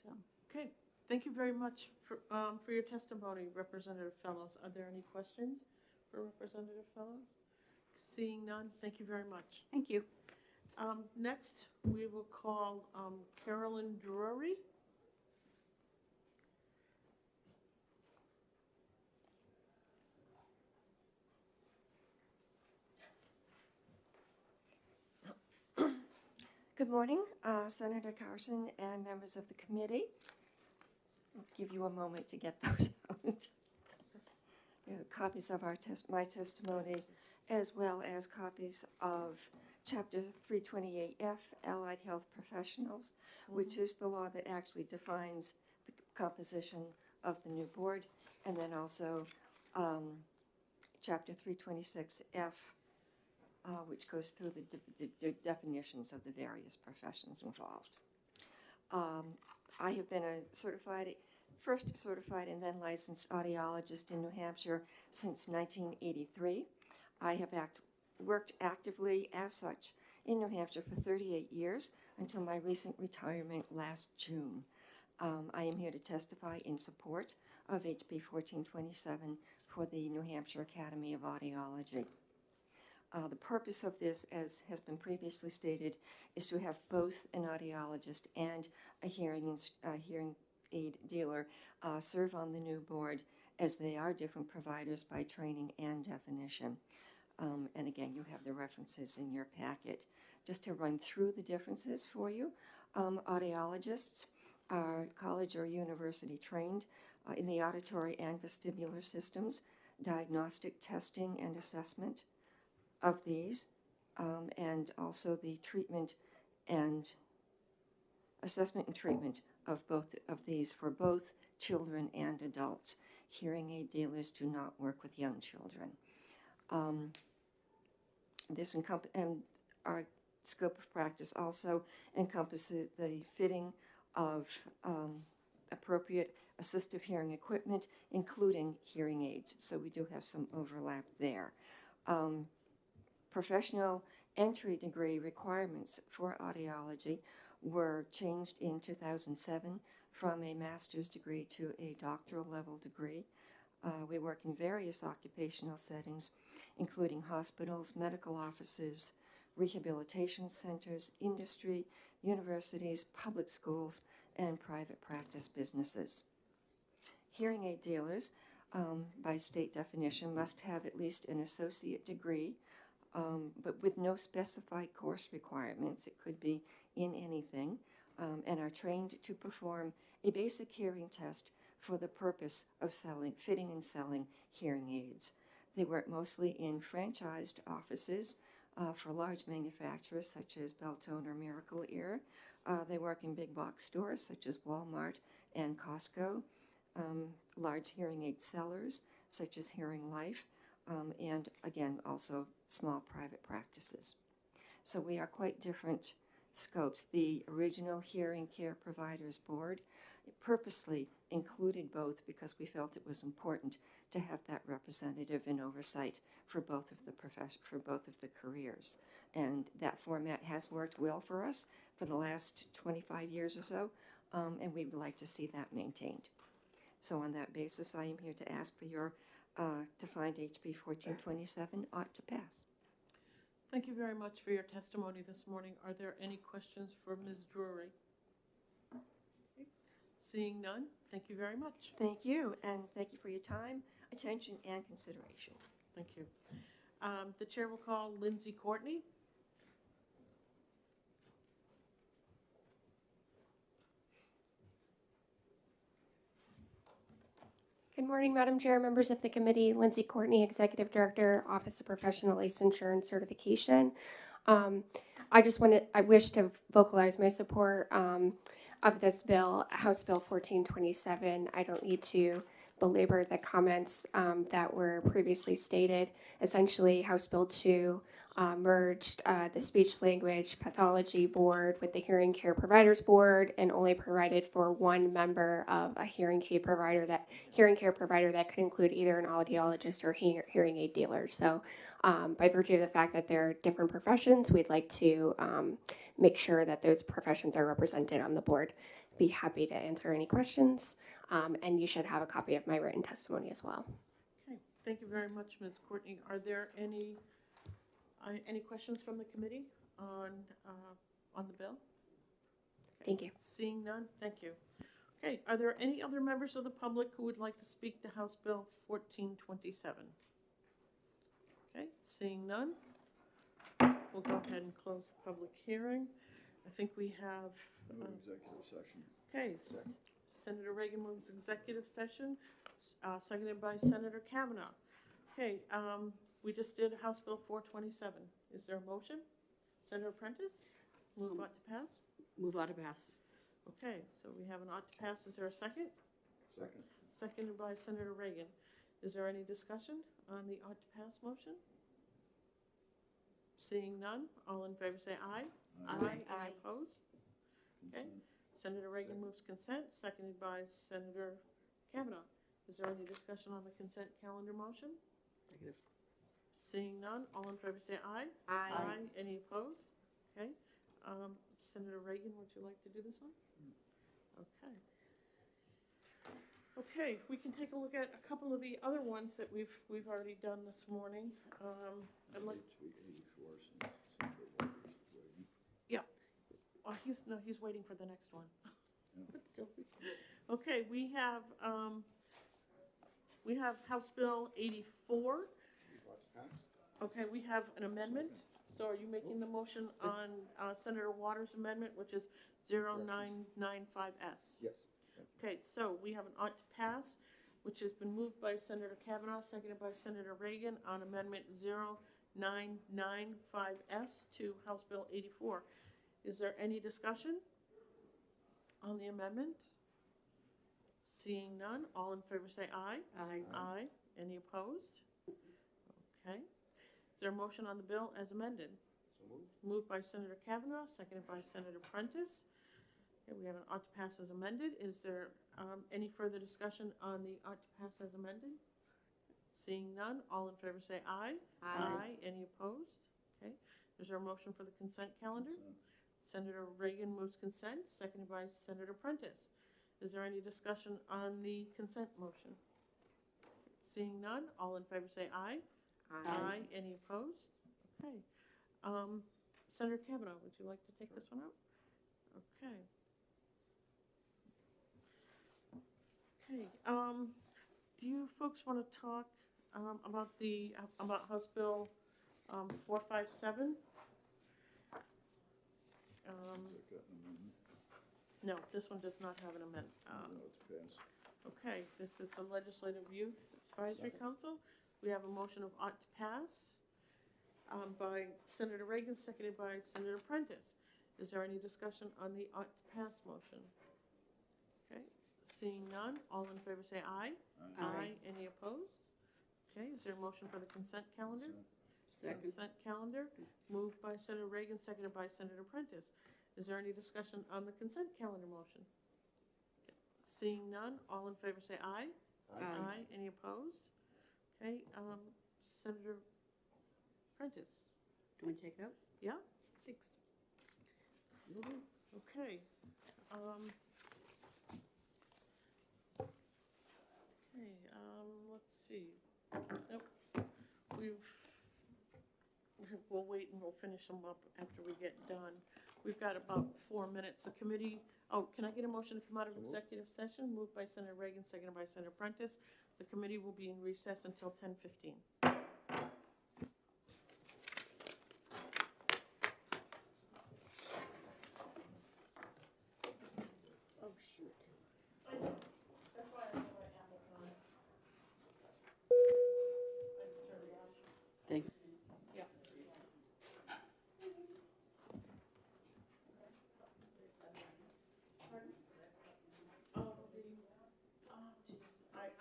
So. Okay, thank you very much for your testimony, Representative Fellows. Are there any questions for Representative Fellows? Seeing none, thank you very much. Thank you. Next, we will call Carolyn Drury. Good morning, Senator Carson and members of the committee. I'll give you a moment to get those out. Copies of my testimony, as well as copies of Chapter 328F, Allied Health Professionals, which is the law that actually defines the composition of the new board, and then also Chapter 326F, which goes through the definitions of the various professions involved. I have been a first certified and then licensed audiologist in New Hampshire since 1983. I have worked actively as such in New Hampshire for 38 years until my recent retirement last June. I am here to testify in support of HB 1427 for the New Hampshire Academy of Audiology. The purpose of this, as has been previously stated, is to have both an audiologist and a hearing aid dealer serve on the new board, as they are different providers by training and definition. And again, you have the references in your packet. Just to run through the differences for you, audiologists are college or university trained in the auditory and vestibular systems, diagnostic testing and assessment of these, and also the treatment and assessment and treatment of both of these for both children and adults. Hearing aid dealers do not work with young children. And our scope of practice also encompasses the fitting of appropriate assistive hearing equipment, including hearing aids. So we do have some overlap there. Professional entry degree requirements for audiology were changed in 2007 from a master's degree to a doctoral level degree. We work in various occupational settings, including hospitals, medical offices, rehabilitation centers, industry, universities, public schools, and private practice businesses. Hearing aid dealers, by state definition, must have at least an associate degree, but with no specified course requirements. It could be in anything, and are trained to perform a basic hearing test for the purpose of fitting and selling hearing aids. They work mostly in franchised offices for large manufacturers such as Beltone or Miracle Ear. They work in big box stores such as Walmart and Costco, large hearing aid sellers such as Hearing Life, and again, also small private practices. So we are quite different scopes. The original Hearing Care Providers Board purposely included both because we felt it was important to have that representative and oversight for both of the careers. And that format has worked well for us for the last 25 years or so, and we would like to see that maintained. So on that basis, I am here to ask for your to find HB 1427 ought to pass. Thank you very much for your testimony this morning. Are there any questions for Ms. Drury? Okay. Seeing none, thank you very much. Thank you, and thank you for your time, attention, and consideration. Thank you. The chair will call Lindsay Courtney. Good morning, Madam Chair, members of the committee. Lindsay Courtney, Executive Director, Office of Professional Licensure and Certification. I wish to vocalize my support of this bill, House Bill 1427. I don't need to belabor the comments that were previously stated. Essentially, House Bill 2 merged the Speech Language Pathology Board with the Hearing Care Providers Board and only provided for one member of a hearing care provider that could include either an audiologist or hearing aid dealer. So by virtue of the fact that they're different professions, we'd like to make sure that those professions are represented on the board. Be happy to answer any questions, and you should have a copy of my written testimony as well. Okay, thank you very much, Ms. Courtney. Are there any Any questions from the committee on the bill? Thank you. Seeing none, thank you. Okay, are there any other members of the public who would like to speak to House Bill 1427? Okay, seeing none, we'll go ahead and close the public hearing. I think we have. No executive session. Okay, Senator Reagan moves executive session, seconded by Senator Kavanaugh. Okay, we just did House Bill 427. Is there a motion? Senator Prentice, move ought to pass? Move ought to pass. Okay, so we have an ought to pass. Is there a second? Second. Seconded by Senator Reagan. Is there any discussion on the ought to pass motion? Seeing none, all in favor say aye. Aye. Any opposed? Okay. Senator Reagan moves consent, seconded by Senator Kavanaugh. Is there any discussion on the consent calendar motion? Negative. Seeing none, all in favor say aye. Aye. Any opposed? Okay. Senator Reagan, would you like to do this one? Okay. Okay, we can take a look at a couple of the other ones that we've already done this morning. I'd like. 84 since Central Walker's waiting. Yeah. He's waiting for the next one. But still. Okay, we have House Bill 84. Okay, we have an amendment. So are you making the motion on Senator Waters' amendment, which is 0995S? Yes. Okay, so we have an ought to pass, which has been moved by Senator Kavanaugh, seconded by Senator Reagan on amendment 0995S to House Bill 84. Is there any discussion on the amendment? Seeing none, all in favor say aye. Aye. Aye. Any opposed? Okay. Is there a motion on the bill as amended? So moved. Moved by Senator Kavanaugh, seconded by Senator Prentice. Okay, we have an ought to pass as amended. Is there any further discussion on the ought to pass as amended? Seeing none, all in favor say aye. Aye. Any opposed? Okay. Is there a motion for the consent calendar? Consent. Senator Reagan moves consent, seconded by Senator Prentice. Is there any discussion on the consent motion? Seeing none, all in favor say aye. Aye. Any opposed? Okay. Senator Kavanaugh, would you like to take this one out? Okay. Okay. Do you folks want to talk about House Bill 457? Take that amendment. No, this one does not have an amendment. No, it's passed. Okay, this is the Legislative Youth Advisory Council. We have a motion of ought to pass by Senator Reagan, seconded by Senator Prentice. Is there any discussion on the ought to pass motion? Okay, seeing none, all in favor say aye. Aye. Any opposed? Okay, is there a motion for the consent calendar? Consent. Second. Consent calendar, moved by Senator Reagan, seconded by Senator Prentice. Is there any discussion on the consent calendar motion? Seeing none, all in favor say aye. Aye. Any opposed? Okay, Senator Prentice. Do you want to take it out? Yeah? Thanks. Okay. Let's see. Nope. We'll wait and we'll finish them up after we get done. We've got about 4 minutes. The committee, can I get a motion to come out of executive session? Moved by Senator Reagan, seconded by Senator Prentice. The committee will be in recess until 10:15. Oh, shoot. That's why I have my Apple on. I just turned it off. Thank you. Yeah.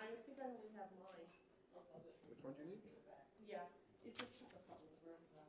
I think I only have mine. Which one do you need? Yeah, it just took a couple of words out.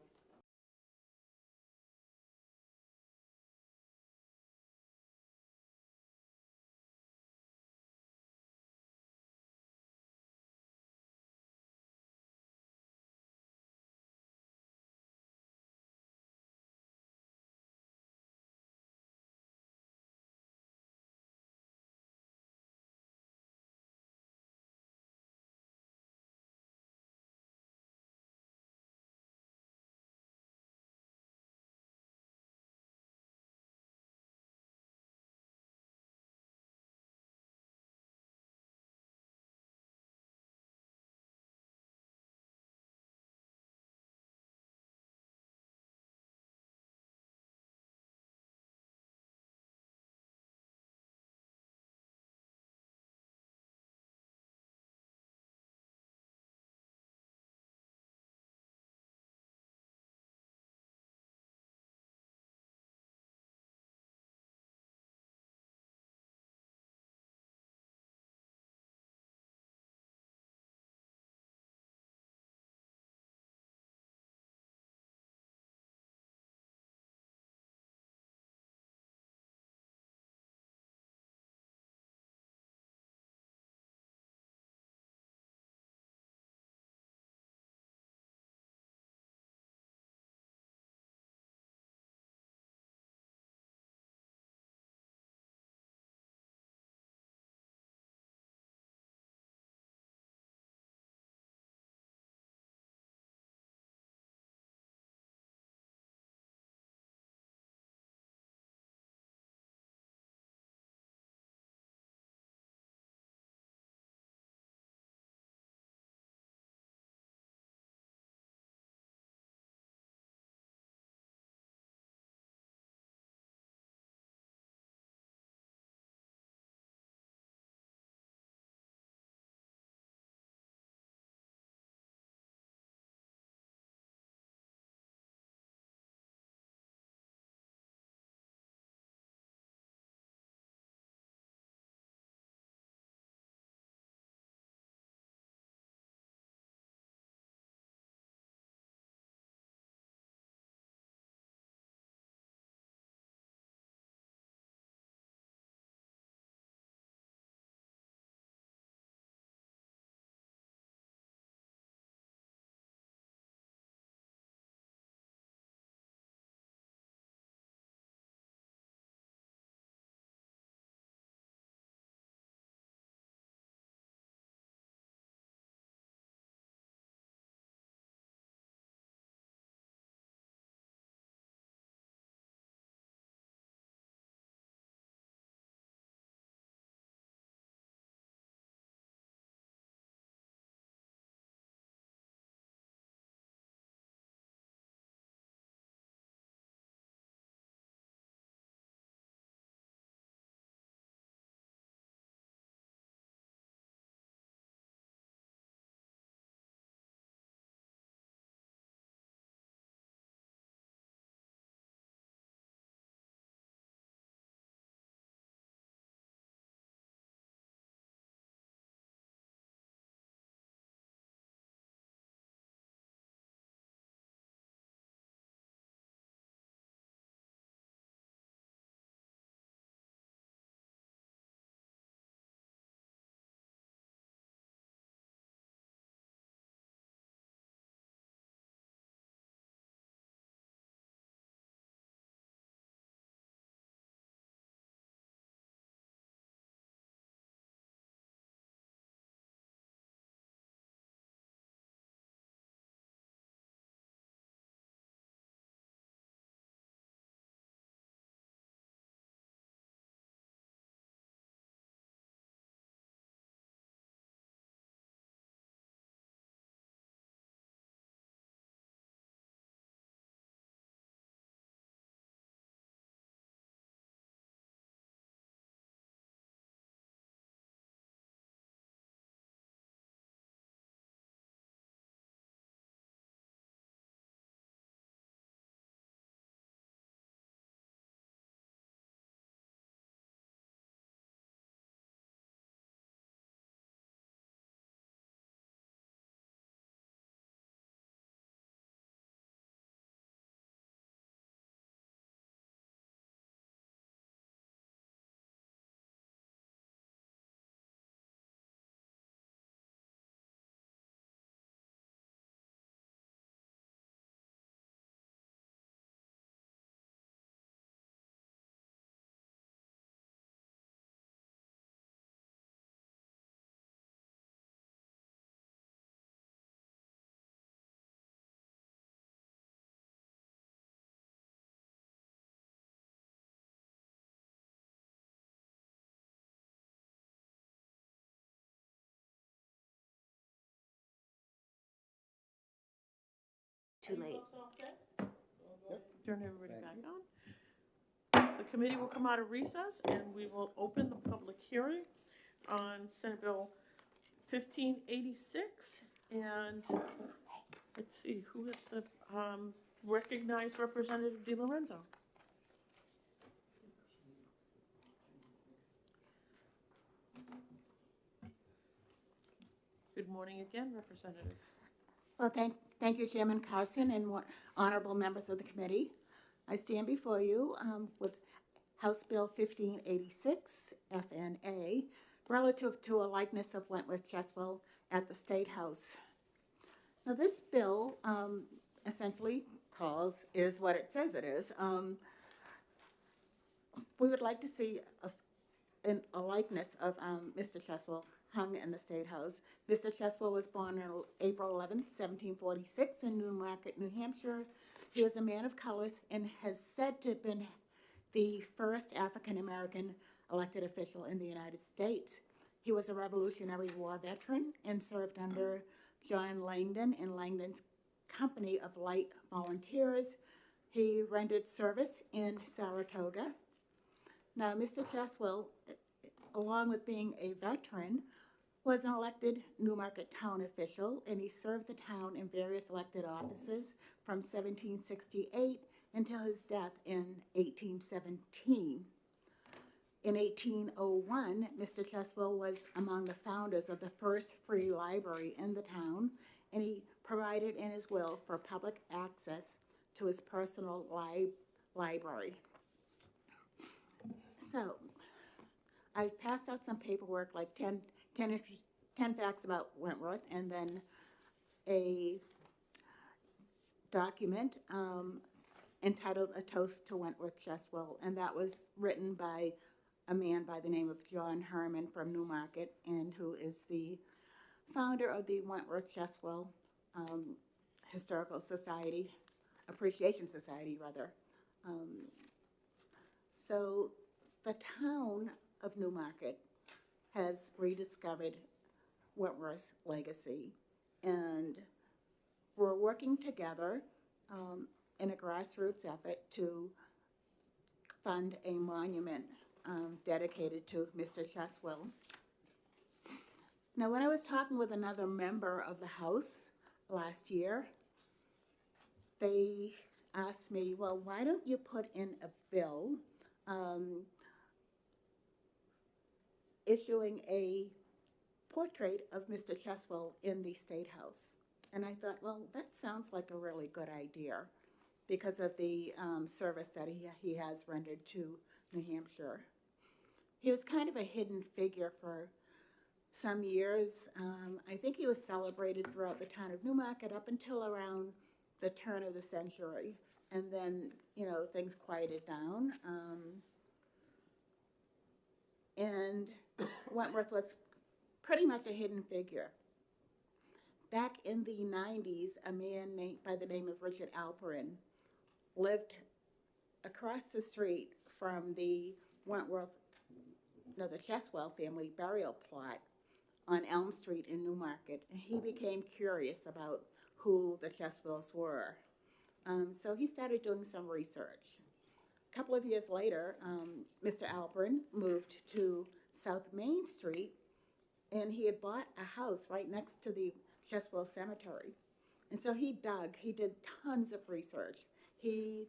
Too late. Turn everybody back on. The committee will come out of recess and we will open the public hearing on Senate Bill 1586. And let's see, who is the recognized Representative DiLorenzo? Good morning again, Representative. Well, thank you, Chairman Carson and honorable members of the committee. I stand before you with House Bill 1586, FNA, relative to a likeness of Wentworth Cheswell at the State House. Now, this bill essentially is what it says it is. We would like to see a likeness of Mr. Cheswell hung in the State House. Mr. Cheswell was born on April 11th, 1746 in Newmarket, New Hampshire. He was a man of colors and has said to have been the first African-American elected official in the United States. He was a Revolutionary War veteran and served under John Langdon and Langdon's Company of Light Volunteers. He rendered service in Saratoga. Now, Mr. Cheswell, along with being a veteran, was an elected Newmarket town official, and he served the town in various elected offices from 1768 until his death in 1817. In 1801, Mr. Cheswell was among the founders of the first free library in the town, and he provided in his will for public access to his personal library. So, I passed out some paperwork, like 10 facts about Wentworth, and then a document entitled A Toast to Wentworth Cheswell, and that was written by a man by the name of John Herman from Newmarket, and who is the founder of the Wentworth Cheswell Historical Society, Appreciation Society, rather. So the town of Newmarket has rediscovered Wentworth's legacy, and we're working together in a grassroots effort to fund a monument dedicated to Mr. Cheswell. Now, when I was talking with another member of the House last year, they asked me, well, why don't you put in a bill issuing a portrait of Mr. Cheswell in the State House? And I thought, well, that sounds like a really good idea because of the service that he has rendered to New Hampshire. He was kind of a hidden figure for some years. I think he was celebrated throughout the town of Newmarket up until around the turn of the century. And then, you know, things quieted down. And Wentworth was pretty much a hidden figure. Back in the 90s, a man by the name of Richard Alperin lived across the street from the the Cheswell family burial plot on Elm Street in Newmarket. And he became curious about who the Cheswells were. So he started doing some research. A couple of years later, Mr. Alperin moved to South Main Street, and he had bought a house right next to the Cheswell Cemetery. And so he did tons of research. He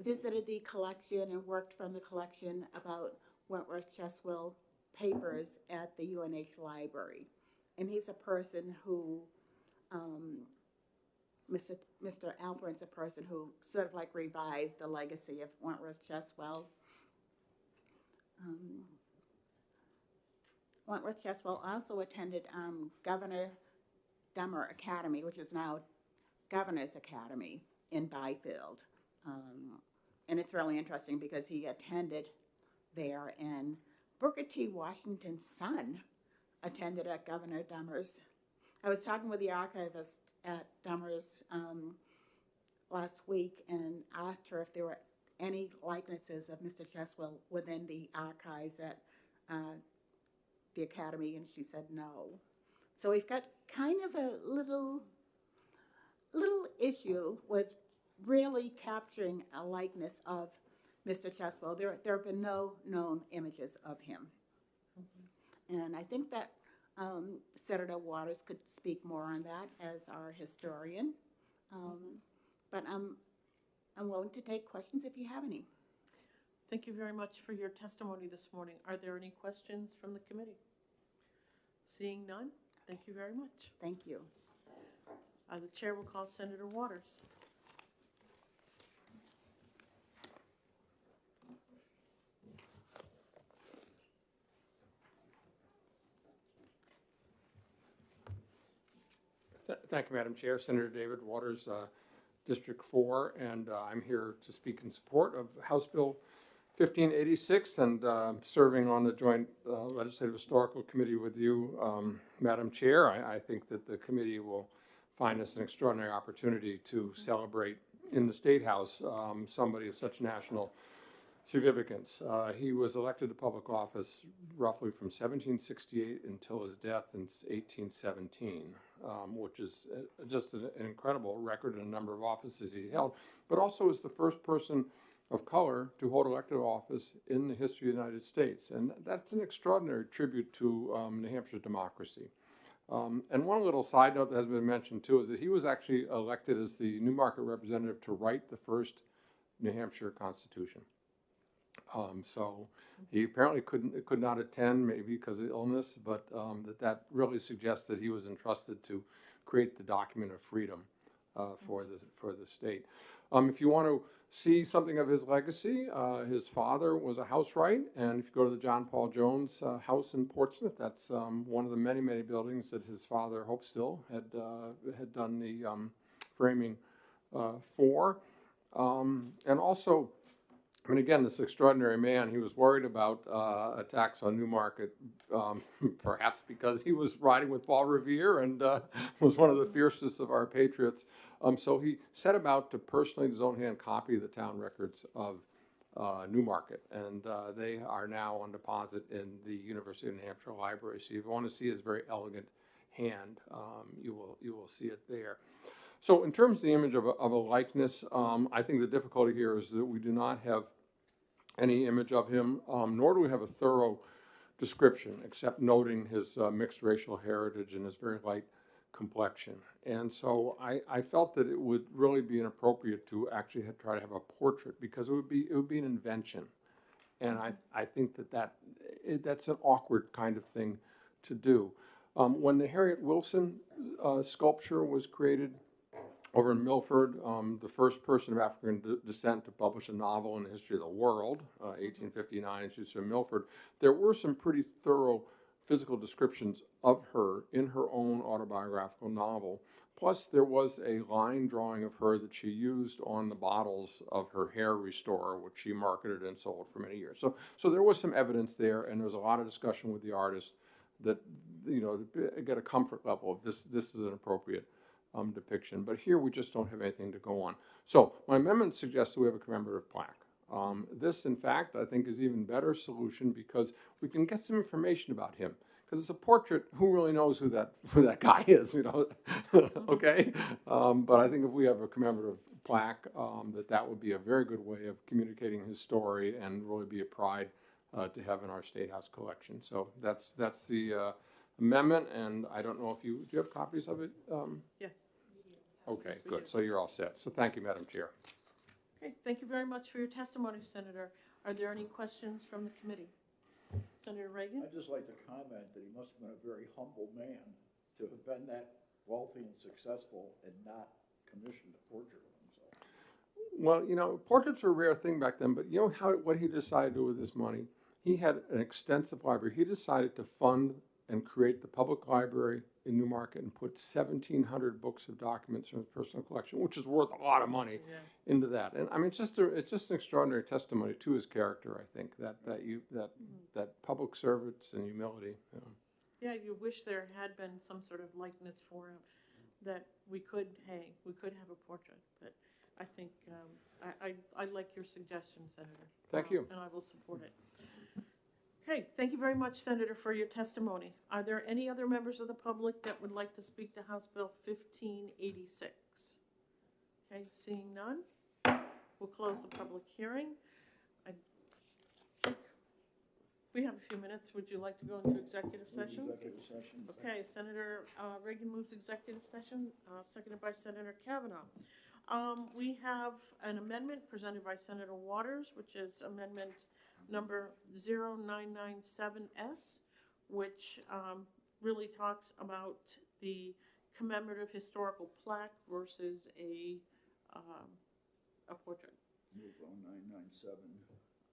visited the collection and worked from the collection about Wentworth Cheswell papers at the UNH library. And he's a person who, Mr. Alperin's a person who sort of like revived the legacy of Wentworth Cheswell. Wentworth Cheswell also attended Governor Dummer Academy, which is now Governor's Academy in Byfield. And it's really interesting because he attended there, and Booker T. Washington's son attended at Governor Dummer's. I was talking with the archivist at Dummer's last week and asked her if there were any likenesses of Mr. Cheswell within the archives at the Academy, and she said no. So we've got kind of a little little issue with really capturing a likeness of Mr. Cheswell. There have been no known images of him. And I think that Senator Waters could speak more on that as our historian. But I'm willing to take questions if you have any. Thank you very much for your testimony this morning. Are there any questions from the committee? Seeing none, thank you very much. Thank you. The chair will call Senator Waters. Thank you, Madam Chair. Senator David Waters, District 4, and I'm here to speak in support of House Bill 1586 and serving on the Joint Legislative Historical Committee with you, Madam Chair. I think that the committee will find this an extraordinary opportunity to celebrate in the State House somebody of such national significance. He was elected to public office roughly from 1768 until his death in 1817, which is just an incredible record in a number of offices he held, but also is the first person of color to hold elected office in the history of the United States. And that's an extraordinary tribute to New Hampshire's democracy. And one little side note that has been mentioned too is that he was actually elected as the Newmarket representative to write the first New Hampshire Constitution. So he apparently could not attend, maybe because of illness, but that really suggests that he was entrusted to create the document of freedom for the state. If you want to see something of his legacy, his father was a housewright, and if you go to the John Paul Jones house in Portsmouth, that's one of the many, many buildings that his father, Hope Still, had done the framing for. And also, I mean, again, this extraordinary man, he was worried about attacks on Newmarket, perhaps because he was riding with Paul Revere and was one of the fiercest of our patriots. So he set about to personally, in his own hand, copy the town records of Newmarket. And they are now on deposit in the University of New Hampshire Library. So if you want to see his very elegant hand, you will see it there. So in terms of the image of a likeness, I think the difficulty here is that we do not have any image of him, nor do we have a thorough description, except noting his mixed racial heritage and his very light complexion. And so I felt that it would really be inappropriate to actually try to have a portrait, because it would be an invention. And I think that's an awkward kind of thing to do. When the Harriet Wilson sculpture was created over in Milford, the first person of African descent to publish a novel in the history of the world, 1859, she was from Milford, there were some pretty thorough physical descriptions of her in her own autobiographical novel. Plus, there was a line drawing of her that she used on the bottles of her hair restorer, which she marketed and sold for many years. So there was some evidence there, and there was a lot of discussion with the artist that, you know, get a comfort level of this is an appropriate depiction. But here we just don't have anything to go on. So my amendment suggests that we have a commemorative plaque. This, in fact, I think is even better solution, because we can get some information about him. Because it's a portrait, who really knows who that guy is, you know? Okay? But I think if we have a commemorative plaque, that would be a very good way of communicating his story and really be a pride to have in our State House collection. So that's the amendment, and I don't know if do you have copies of it? Yes. Okay, Yes, we good. do. So you're all set. So thank you, Madam Chair. Okay, thank you very much for your testimony, Senator. Are there any questions from the committee? Senator Reagan? I'd just like to comment that he must have been a very humble man to have been that wealthy and successful and not commissioned a portrait of himself. Well, you know, portraits were a rare thing back then, but you know what he decided to do with his money? He had an extensive library. He decided to fund and create the public library in Newmarket and put 1,700 books of documents from his personal collection, which is worth a lot of money, into that. And I mean, it's just an extraordinary testimony to his character. I think that public service and humility. You know. Yeah, you wish there had been some sort of likeness for him that we could hang. We could have a portrait, but I think I like your suggestion, Senator. Thank you. And I will support it. Okay, thank you very much, Senator, for your testimony. Are there any other members of the public that would like to speak to House Bill 1586? Okay, seeing none, we'll close the public hearing. I think we have a few minutes. Would you like to go into executive session? Executive session. Okay, Senator Reagan moves executive session, seconded by Senator Kavanaugh. We have an amendment presented by Senator Waters, which is amendment number 0997S, which really talks about the commemorative historical plaque versus a portrait. Move on 997.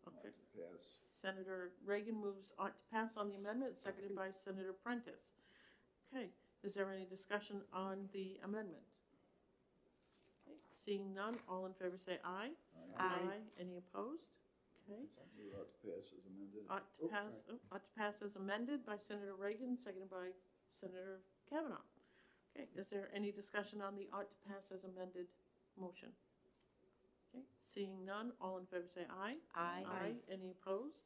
Okay. Pass. Senator Reagan moves on to pass on the amendment, seconded by Senator Prentice. Okay, is there any discussion on the amendment? Okay. Seeing none, all in favor say aye. Aye. Any opposed? Okay. Move out to pass as amended. Ought to pass as amended by Senator Reagan, seconded by Senator Kavanaugh. Okay, is there any discussion on the ought to pass as amended motion? Okay, seeing none, all in favor say aye. Aye. Any opposed?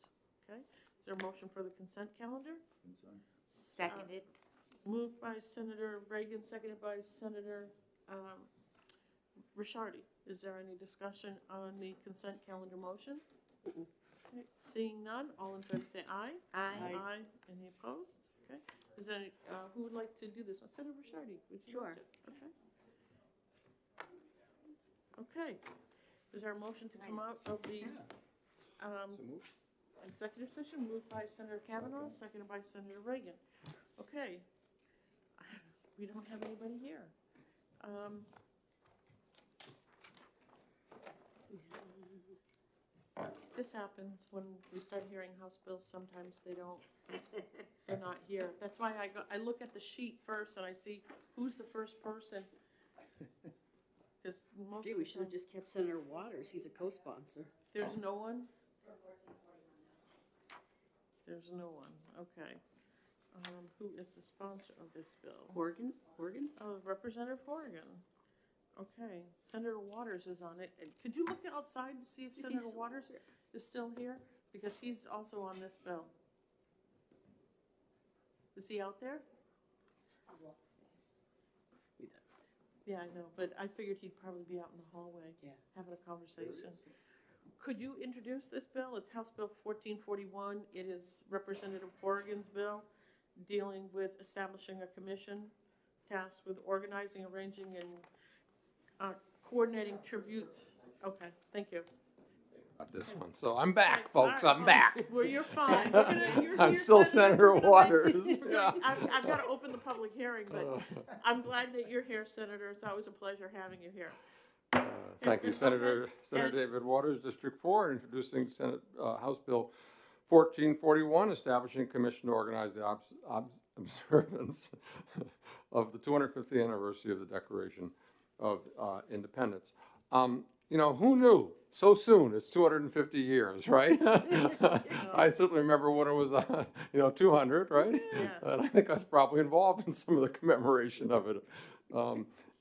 Okay, is there a motion for the consent calendar? Consent. Seconded. Moved by Senator Reagan, seconded by Senator Rishardi. Is there any discussion on the consent calendar motion? Okay, seeing none, all in favor say aye. Aye. Any opposed? Okay. Is there any, who would like to do this? Senator Rishardi, would you like Sure. to? Okay. Okay. Is there a motion to come out of the So move. executive session? Moved by Senator Kavanaugh, seconded by Senator Reagan. Okay. We don't have anybody here. This happens when we start hearing House bills. Sometimes they're not here. That's why I look at the sheet first and I see who's the first person. Because most Gee, of we the should have time, just kept Senator Waters, he's a co-sponsor. there's no one. There's no one. Okay. Who is the sponsor of this bill? Horgan? Oh, Representative Horgan. Okay, Senator Waters is on it. Could you look outside to see if Senator Waters is still here? Because he's also on this bill. Is he out there? He does. Yeah, I know, but I figured he'd probably be out in the hallway. Yeah. Having a conversation. Could you introduce this bill? It's House Bill 1441. It is Representative Horgan's bill dealing with establishing a commission tasked with organizing, arranging, and coordinating tributes. Okay, thank you. Not this one. So I'm back, folks. All right, I'm back. Well, you're fine. You're I'm here, still Senator. Senator Waters. Yeah. I've got to open the public hearing, but I'm glad that you're here, Senator. It's always a pleasure having you here. Thank you, Okay. Senator And- David Waters, District 4, introducing House Bill 1441, establishing a commission to organize the observance of the 250th anniversary of the Declaration of Independence. You know, who knew? So soon, it's 250 years, right? I certainly remember when it was, 200, right? Yes. And I think I was probably involved in some of the commemoration of it.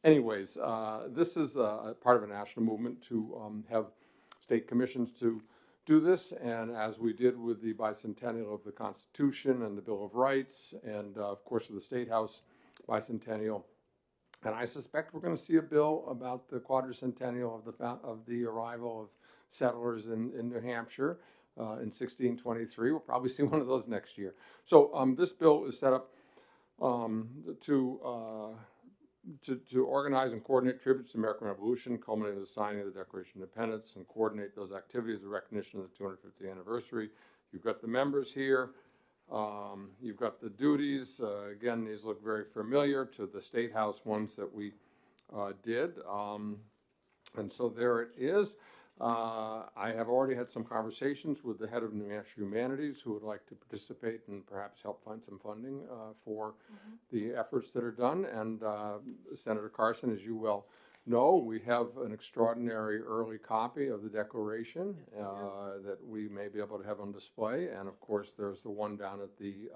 Anyways, this is part of a national movement to have state commissions to do this, and as we did with the bicentennial of the Constitution and the Bill of Rights, and of course with the State House bicentennial, and I suspect we're going to see a bill about the quadricentennial of the arrival of settlers in New Hampshire in 1623. We'll probably see one of those next year. So this bill is set up to organize and coordinate tributes to the American Revolution, culminating with the signing of the Declaration of Independence, and coordinate those activities of recognition of the 250th anniversary. You've got the members here. You've got the duties. Again, these look very familiar to the State House ones that we did. And so there it is. I have already had some conversations with the head of New Hampshire Humanities who would like to participate and perhaps help find some funding for the efforts that are done. And Senator Carson, as you well know, we have an extraordinary early copy of the Declaration that we may be able to have on display. And of course, there's the one down at the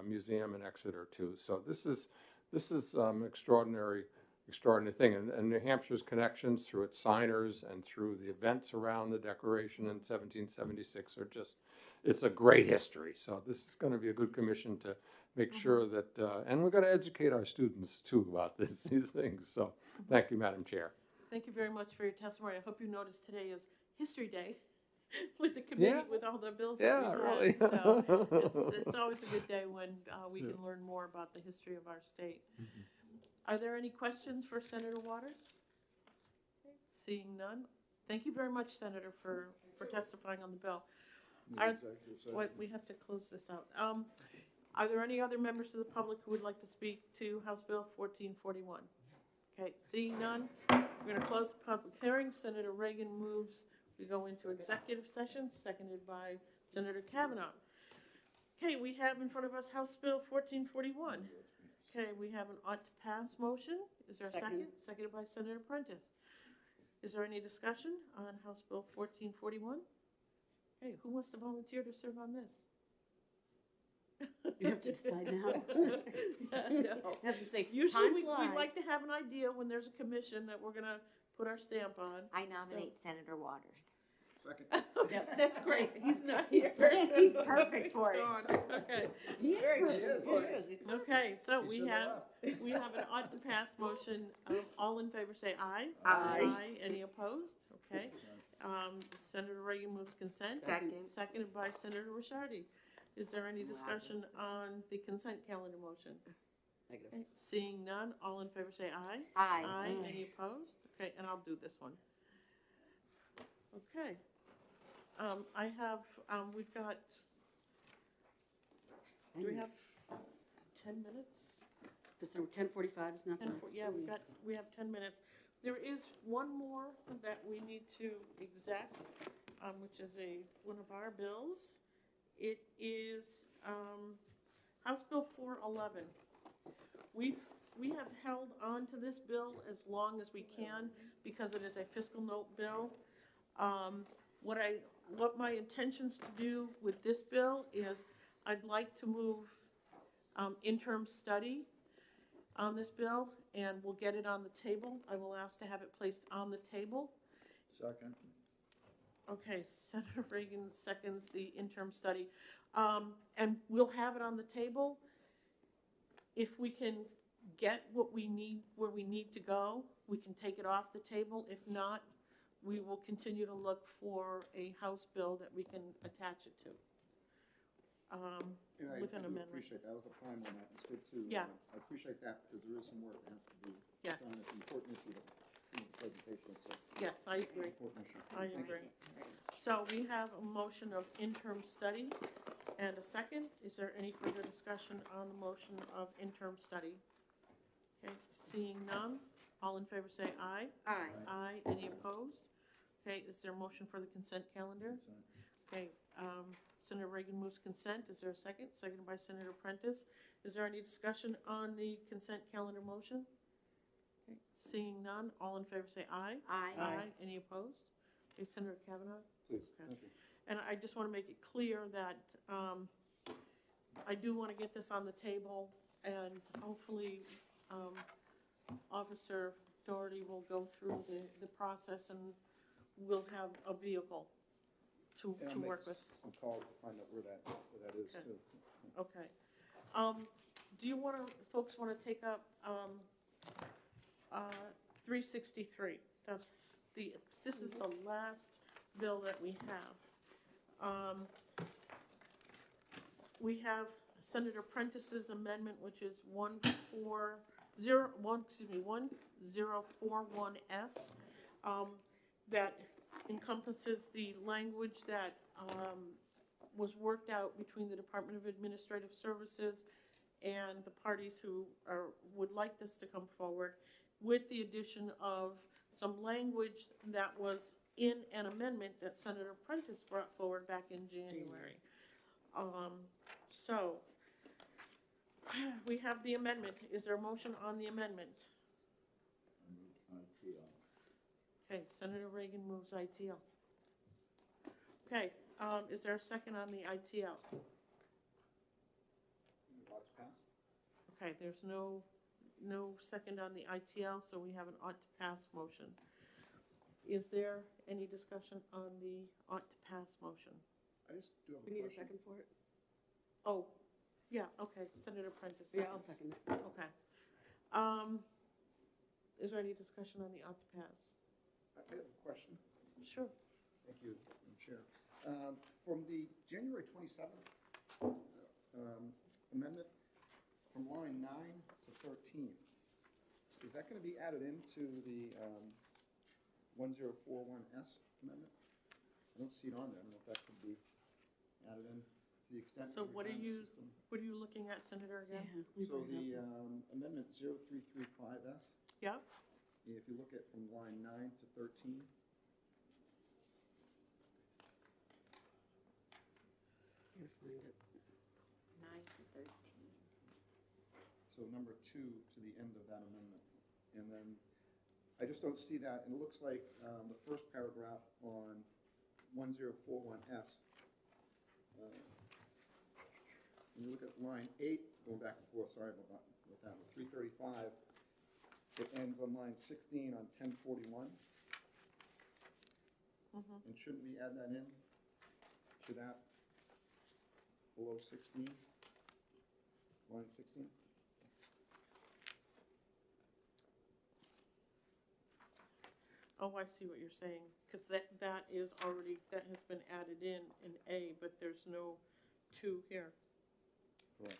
museum in Exeter too. So this is extraordinary thing. And New Hampshire's connections through its signers and through the events around the Declaration in 1776 are just, it's a great history. So this is going to be a good commission to make sure that, and we've got to educate our students too about these things. So thank you, Madam Chair. Thank you very much for your testimony. I hope you noticed today is History Day with the committee, with all the bills that Yeah, we've really. had. So it's always a good day when we can learn more about the history of our state. Are there any questions for Senator Waters? Seeing none. Thank you very much, Senator, for testifying on the bill. We have to close this out. Are there any other members of the public who would like to speak to House Bill 1441? Okay, seeing none, we're going to close the public hearing. Senator Reagan moves. We go into executive session, seconded by Senator Kavanaugh. Okay, we have in front of us House Bill 1441. Okay, we have an ought to pass motion. Is there a second? Seconded by Senator Prentice. Is there any discussion on House Bill 1441? Hey, who wants to volunteer to serve on this? You have to decide now. No. As we say, Usually time we'd flies. like to have an idea when there's a commission that we're going to put our stamp on. I nominate Senator Waters. Second. That's great. He's not here. He's perfect for it. Gone. Okay. Very good. Okay, so we have an ought to pass motion. All in favor say aye. Aye. Any opposed? Okay. Senator Reagan moves consent. Seconded by Senator Ricciardi. Is there any discussion on the consent calendar motion? Negative. Okay, seeing none, all in favor say aye. Aye. Any opposed? Okay, and I'll do this one. Okay. I have, we've got, do we have 10 minutes? So 10:45 is not the next Yeah, we have 10 minutes. There is one more that we need to exec, which is one of our bills. It is House Bill 411. We have held on to this bill as long as we can because it is a fiscal note bill. What my intentions to do with this bill is I'd like to move interim study on this bill, and we'll get it on the table. I will ask to have it placed on the table. Second. Okay, Senator Reagan seconds the interim study. And we'll have it on the table. If we can get what we need, where we need to go, we can take it off the table. If not, we will continue to look for a House bill that we can attach it to. With an amendment. I appreciate that. I was applying on that. It's good to. Yeah. I appreciate that because there is some work that has to be done. It's an important issue to the presentation. So Yes, I agree. important issue. I Thank you. agree. So we have a motion of interim study and a second. Is there any further discussion on the motion of interim study? Okay, seeing none, all in favor say aye. Aye. Aye. Any opposed? Okay, is there a motion for the consent calendar? Okay, Senator Reagan moves consent. Is there a second? Seconded by Senator Prentice. Is there any discussion on the consent calendar motion? Okay, seeing none, all in favor say aye. Aye. Any opposed? Okay, Senator Kavanaugh? Please. Okay. Thank you. And I just want to make it clear that I do want to get this on the table, and hopefully Officer Doherty will go through the process, and we'll have a vehicle to work with. Some calls to find out where that is Okay. too. Okay. Do you folks want to take up 363? This is the last bill that we have. We have Senator Prentice's amendment, which is 1041S, that encompasses the language that was worked out between the Department of Administrative Services and the parties who would like this to come forward, with the addition of some language that was in an amendment that Senator Prentice brought forward back in January. So we have the amendment. Is there a motion on the amendment? Okay, Senator Reagan moves ITL. Okay, is there a second on the ITL? Ought to pass? Okay, there's no second on the ITL, so we have an ought to pass motion. Is there any discussion on the ought to pass motion? I just do have a We need a question. second for it? Oh, Yeah, okay, Senator Prentice. Yeah, I'll seconds. second it. Okay. Is there any discussion on the ought to pass? I have a question. Sure. Thank you, Madam Chair. From the January 27th amendment, from line 9 to 13, is that going to be added into the 1041S amendment? I don't see it on there. I don't know if that could be added in to the extent. So the what are retirement you, system- what are you looking at, Senator, again? So the amendment 0335S, Yep. if you look at from line 9 to 13, Gotta find it. 9 to 13. so number 2 to the end of that amendment. And then I just don't see that, and it looks like the first paragraph on 1041S, when you look at line 8, going back and forth, sorry about that, with 335, it ends on line 16 on 1041. And shouldn't we add that in to that below 16, line 16? Oh, I see what you're saying, because that is already, that has been added in A, but there's no 2 here. Correct.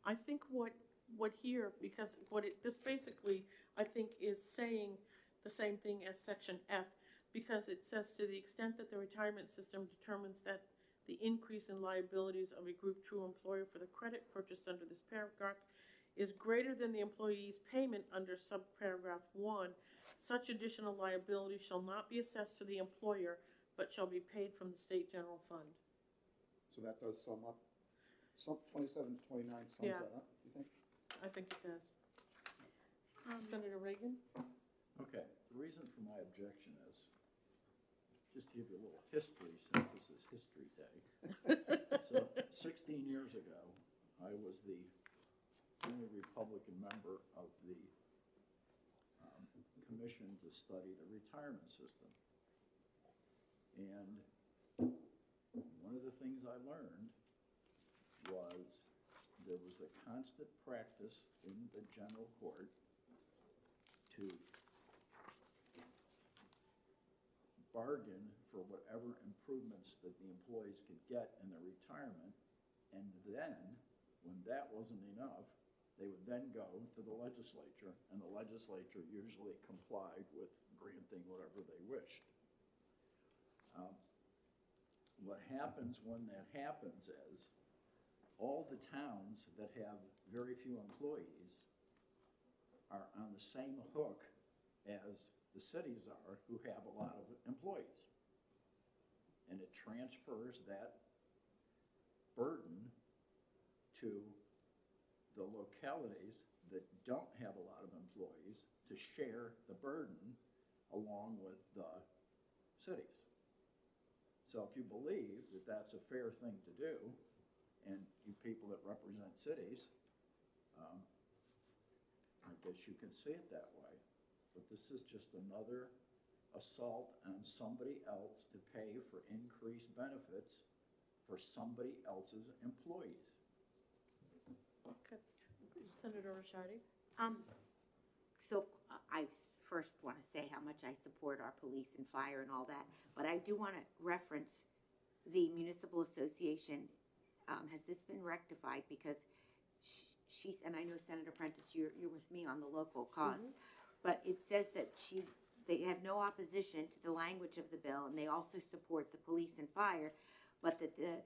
I think what here, because this basically, I think, is saying the same thing as section F, because it says to the extent that the retirement system determines that the increase in liabilities of a Group 2 employer for the credit purchased under this paragraph is greater than the employee's payment under subparagraph 1, such additional liability shall not be assessed to the employer, but shall be paid from the state general fund. So that does sum up, 27 to 29 sums Yeah. that up, you think? I think it does. Senator Reagan? Okay, the reason for my objection is, just to give you a little history, since this is History Day. So 16 years ago, I was the only Republican member of the commission to study the retirement system. And one of the things I learned was there was a constant practice in the general court to bargain for whatever improvements that the employees could get in their retirement, and then, when that wasn't enough, they would then go to the legislature, and the legislature usually complied with granting whatever they wished. What happens when that happens is, all the towns that have very few employees are on the same hook as the cities are who have a lot of employees. And it transfers that burden to the localities that don't have a lot of employees to share the burden along with the cities. So if you believe that that's a fair thing to do, and you people that represent cities, I guess you can see it that way. But this is just another assault on somebody else to pay for increased benefits for somebody else's employees. Okay. Senator Rashadi? So I first want to say how much I support our police and fire and all that, but I do want to reference the municipal association. Has this been rectified? Because she's, and I know Senator Prentice, you're with me on the local cause, but it says that they have no opposition to the language of the bill, and they also support the police and fire, but that the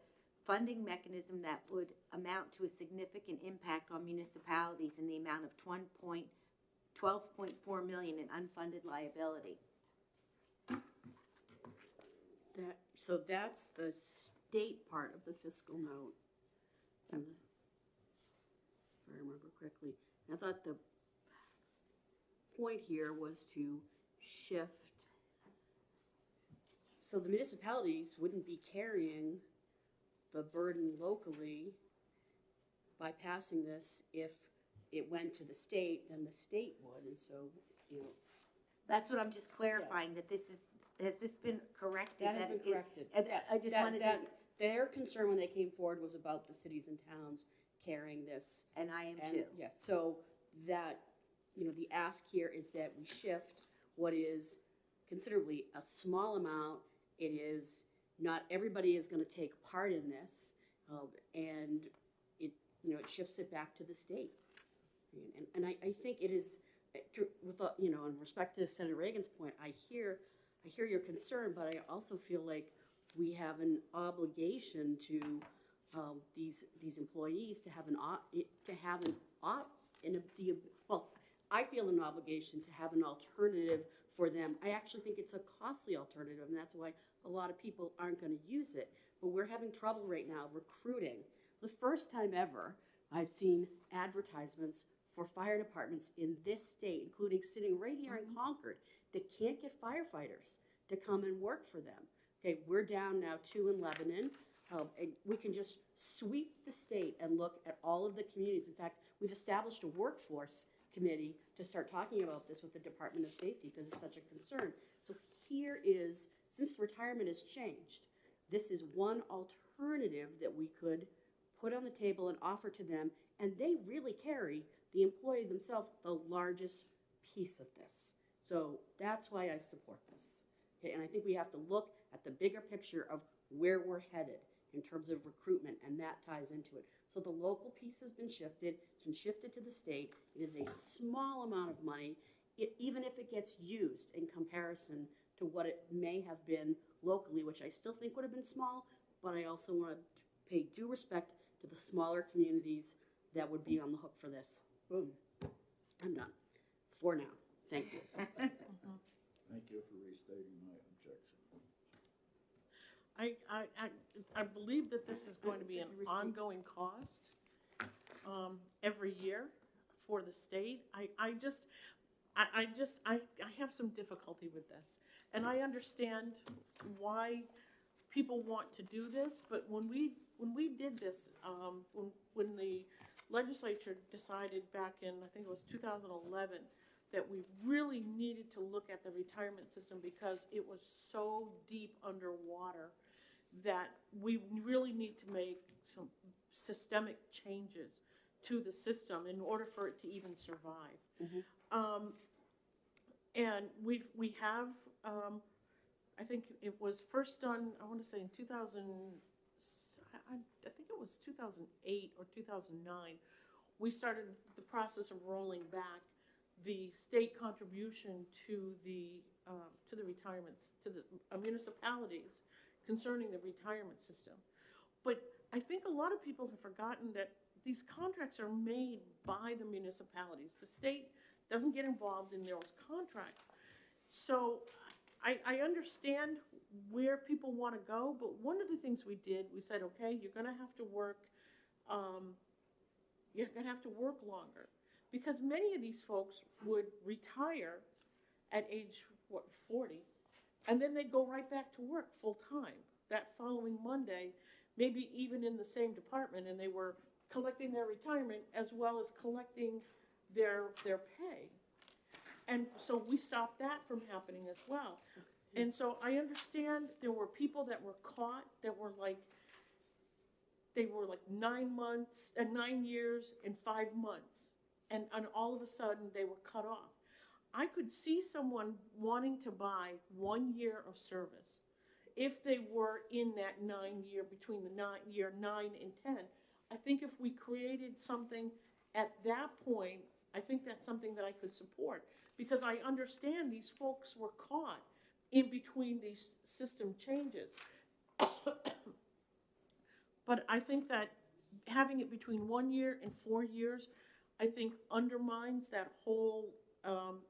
funding mechanism that would amount to a significant impact on municipalities in the amount of $12.4 million in unfunded liability. So that's the state part of the fiscal note. If I remember correctly. I thought the point here was to shift, so the municipalities wouldn't be carrying the burden locally by passing this. If it went to the state, then the state would, and so, That's what I'm just clarifying, that this is, has this been corrected? That has been it- corrected. and I just wanted to, Their concern when they came forward was about the cities and towns carrying this. and I am And, too. yes, so that, the ask here is that we shift what is considerably a small amount. It is, not everybody is gonna take part in this, and it, it shifts it back to the state. And I think it is, with, in respect to Senator Reagan's point, I hear your concern, but I also feel like we have an obligation to these employees to have I feel an obligation to have an alternative for them. I actually think it's a costly alternative, and that's why a lot of people aren't going to use it. But we're having trouble right now recruiting. The first time ever I've seen advertisements for fire departments in this state, including sitting right here in Concord, that can't get firefighters to come and work for them. Okay, we're down now 2 in Lebanon. And we can just sweep the state and look at all of the communities. In fact, we've established a workforce committee to start talking about this with the Department of Safety because it's such a concern. So here is, since the retirement has changed, this is one alternative that we could put on the table and offer to them, and they really carry, the employee themselves, the largest piece of this. So that's why I support this. Okay, and I think we have to look at the bigger picture of where we're headed in terms of recruitment, and that ties into it. So the local piece has been shifted. It's been shifted to the state. It is a small amount of money, even if it gets used in comparison to what it may have been locally, which I still think would have been small, but I also want to pay due respect to the smaller communities that would be on the hook for this. Boom. I'm done. For now. Thank you. Thank you for restating my objection. I believe that this is going to be an ongoing cost every year for the state. I have some difficulty with this, and I understand why people want to do this. But when we did this, when the legislature decided back in, I think it was 2011, that we really needed to look at the retirement system because it was so deep underwater that we really need to make some systemic changes to the system in order for it to even survive. Mm-hmm. And we have, I think it was first done, I want to say in 2000, I think it was 2008 or 2009, we started the process of rolling back the state contribution to the retirements, to the municipalities concerning the retirement system. But I think a lot of people have forgotten that these contracts are made by the municipalities. The state doesn't get involved in those contracts. So I understand where people want to go, but one of the things we did, we said, okay, you're going to have to work longer. Because many of these folks would retire at age, 40, and then they'd go right back to work full time that following Monday, maybe even in the same department, and they were collecting their retirement as well as collecting their pay. And so we stopped that from happening as well. And so I understand there were people that were caught that were like, they were like 9 months, 9 years and 5 months. And all of a sudden they were cut off. I could see someone wanting to buy 1 year of service if they were in that 9 year, between the year 9 and 10. I think if we created something at that point, I think that's something that I could support, because I understand these folks were caught in between these system changes. But I think that having it between 1 year and 4 years, I think undermines that whole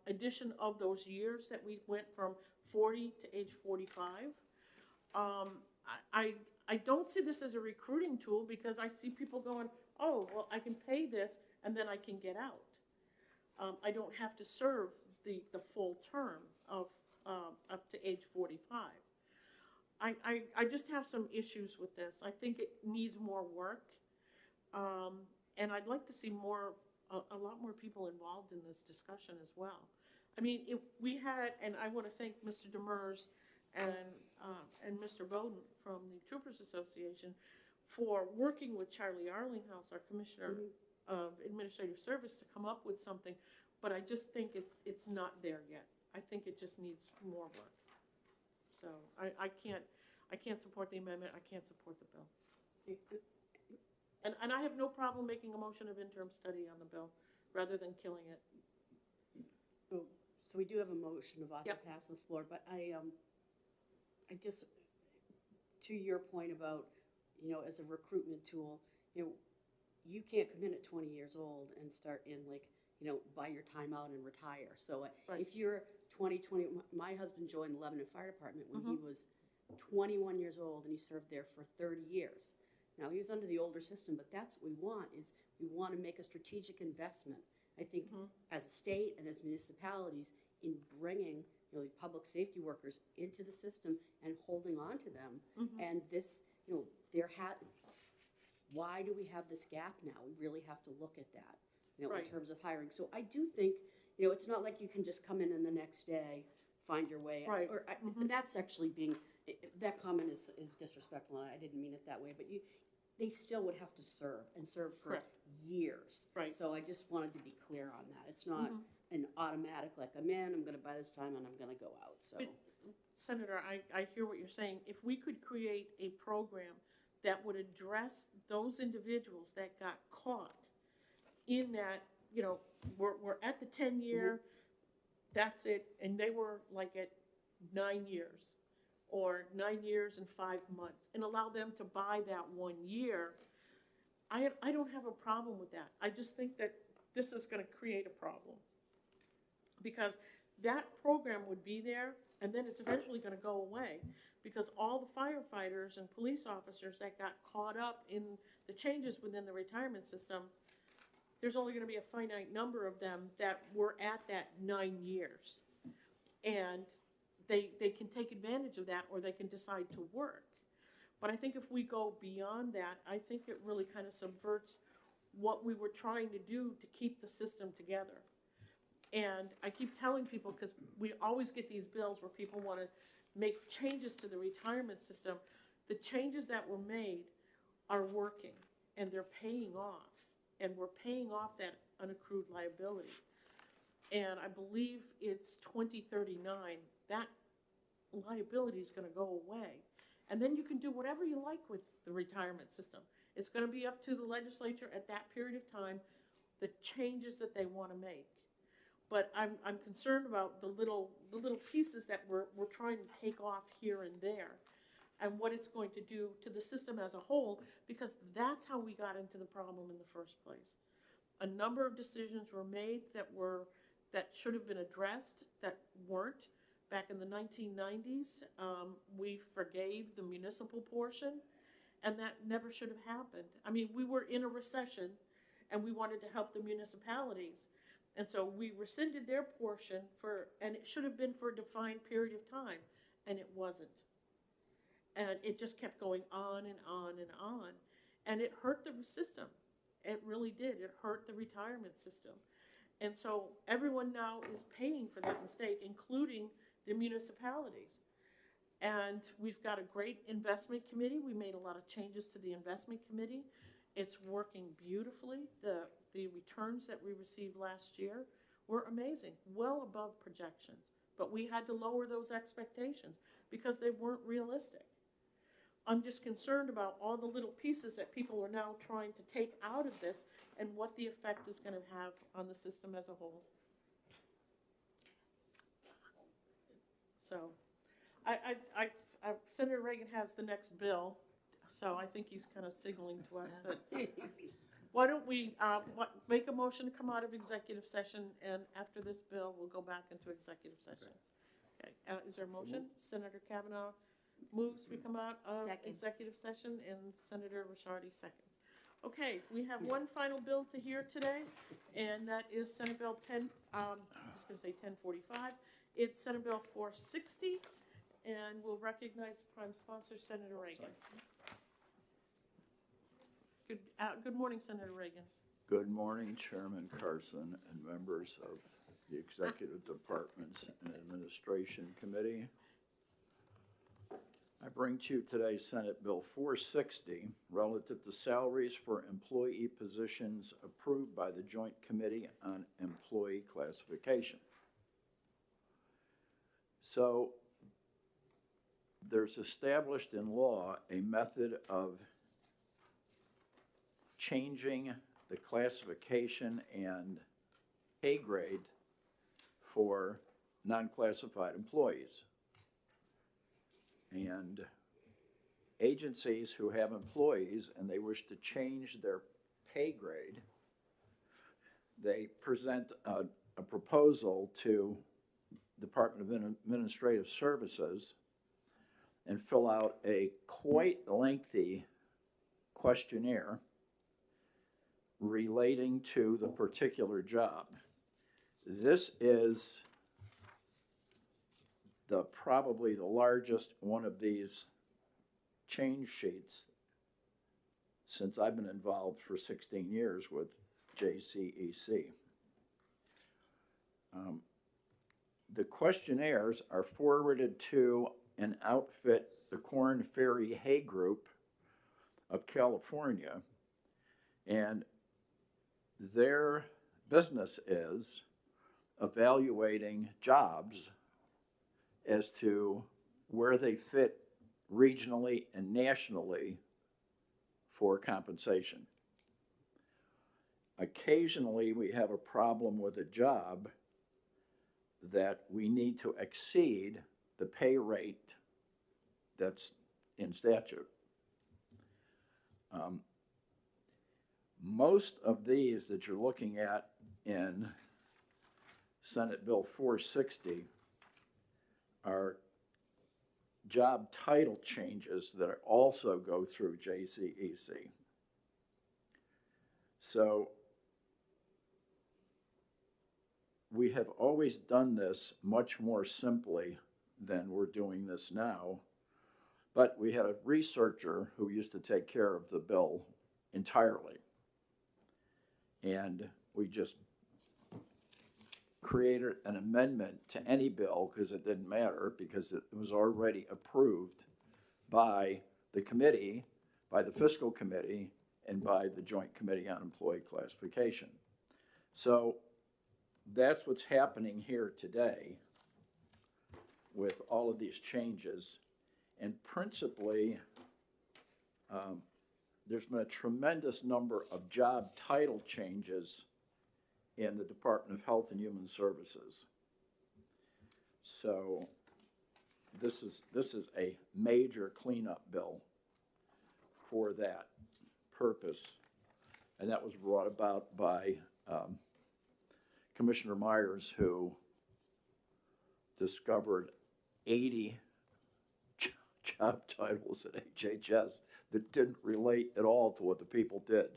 addition of those years that we went from 40 to age 45. I don't see this as a recruiting tool, because I see people going, oh, well, I can pay this and then I can get out. I don't have to serve the full term of up to age 45. I just have some issues with this. I think it needs more work, and I'd like to see a lot more people involved in this discussion as well. I mean, if we had, and I want to thank Mr. Demers and Mr. Bowden from the Troopers Association for working with Charlie Arlinghouse, our Commissioner of Administrative Service, to come up with something, but I just think it's not there yet. I think it just needs more work. So I can't support the amendment, I can't support the bill. And I have no problem making a motion of interim study on the bill, rather than killing it. So we do have a motion about to Yep. pass on the floor, but I just, to your point about, as a recruitment tool, you can't come in at 20 years old and start in buy your time out and retire. So Right. if you're 20, my husband joined the Lebanon Fire Department when he was 21 years old, and he served there for 30 years. Now, he was under the older system, but that's what we want, is we want to make a strategic investment, I think, as a state and as municipalities, in bringing these public safety workers into the system and holding on to them. And this, why do we have this gap now? We really have to look at that, Right. in terms of hiring. So I do think, it's not like you can just come in and the next day find your way. Right. And that's actually being, that comment is disrespectful, and I didn't mean it that way, but they still would have to serve for Correct. years. Right. So I just wanted to be clear on that. It's not an automatic, like, I'm in, I'm gonna buy this time, and I'm gonna go out, so. But, Senator, I hear what you're saying. If we could create a program that would address those individuals that got caught in that, we're at the 10-year, that's it, and they were like at 9 years, or 9 years and 5 months, and allow them to buy that 1 year, I don't have a problem with that. I just think that this is going to create a problem, because that program would be there, and then it's eventually going to go away, because all the firefighters and police officers that got caught up in the changes within the retirement system, there's only going to be a finite number of them that were at that 9 years. And they can take advantage of that, or they can decide to work. But I think if we go beyond that, I think it really kind of subverts what we were trying to do to keep the system together. And I keep telling people, because we always get these bills where people want to make changes to the retirement system, the changes that were made are working, and they're paying off, and we're paying off that unaccrued liability. And I believe it's 2039, that liability is going to go away. And then you can do whatever you like with the retirement system. It's going to be up to the legislature at that period of time, the changes that they want to make. But I'm concerned about the little pieces that we're trying to take off here and there, and what it's going to do to the system as a whole, because that's how we got into the problem in the first place. A number of decisions were made that should have been addressed, that weren't. Back in the 1990s, we forgave the municipal portion, and that never should have happened. I mean, we were in a recession, and we wanted to help the municipalities. And so we rescinded their portion and it should have been for a defined period of time, and it wasn't. And it just kept going on and on and on. And it hurt the system. It really did. It hurt the retirement system. And so everyone now is paying for that mistake, including the municipalities. And we've got a great investment committee. We made a lot of changes to the investment committee. It's working beautifully. The returns that we received last year were amazing, well above projections. But we had to lower those expectations because they weren't realistic. I'm just concerned about all the little pieces that people are now trying to take out of this and what the effect is going to have on the system as a whole. So, Senator Reagan has the next bill, so I think he's kind of signaling to us that. Why don't we make a motion to come out of executive session, and after this bill, we'll go back into executive session. Okay. Is there a motion? Senator Kavanaugh moves we come out of executive session, and Senator Ricciardi seconds. Okay, we have one final bill to hear today, and that is Senate Bill 1045. It's Senate Bill 460, and we'll recognize the prime sponsor, Senator Reagan. Good morning, Senator Reagan. Good morning, Chairman Carson and members of the Executive Departments and Administration Committee. I bring to you today Senate Bill 460 relative to salaries for employee positions approved by the Joint Committee on Employee Classification. So there's established in law a method of changing the classification and pay grade for non-classified employees. And agencies who have employees and they wish to change their pay grade, they present a proposal to Department of Administrative Services and fill out a quite lengthy questionnaire relating to the particular job. This is probably the largest one of these change sheets since I've been involved for 16 years with JCEC. The questionnaires are forwarded to an outfit, the Korn Ferry Hay Group of California, and their business is evaluating jobs as to where they fit regionally and nationally for compensation. Occasionally, we have a problem with a job that we need to exceed the pay rate that's in statute. Most of these that you're looking at in Senate Bill 460 are job title changes that also go through JCEC. So we have always done this much more simply than we're doing this now, but we had a researcher who used to take care of the bill entirely. And we just created an amendment to any bill because it didn't matter, because it was already approved by the committee, by the fiscal committee, and by the Joint Committee on Employee Classification. So that's what's happening here today with all of these changes. And principally, there's been a tremendous number of job title changes in the Department of Health and Human Services. So this is a major cleanup bill for that purpose. And that was brought about by Commissioner Myers, who discovered 80 job titles at HHS that didn't relate at all to what the people did.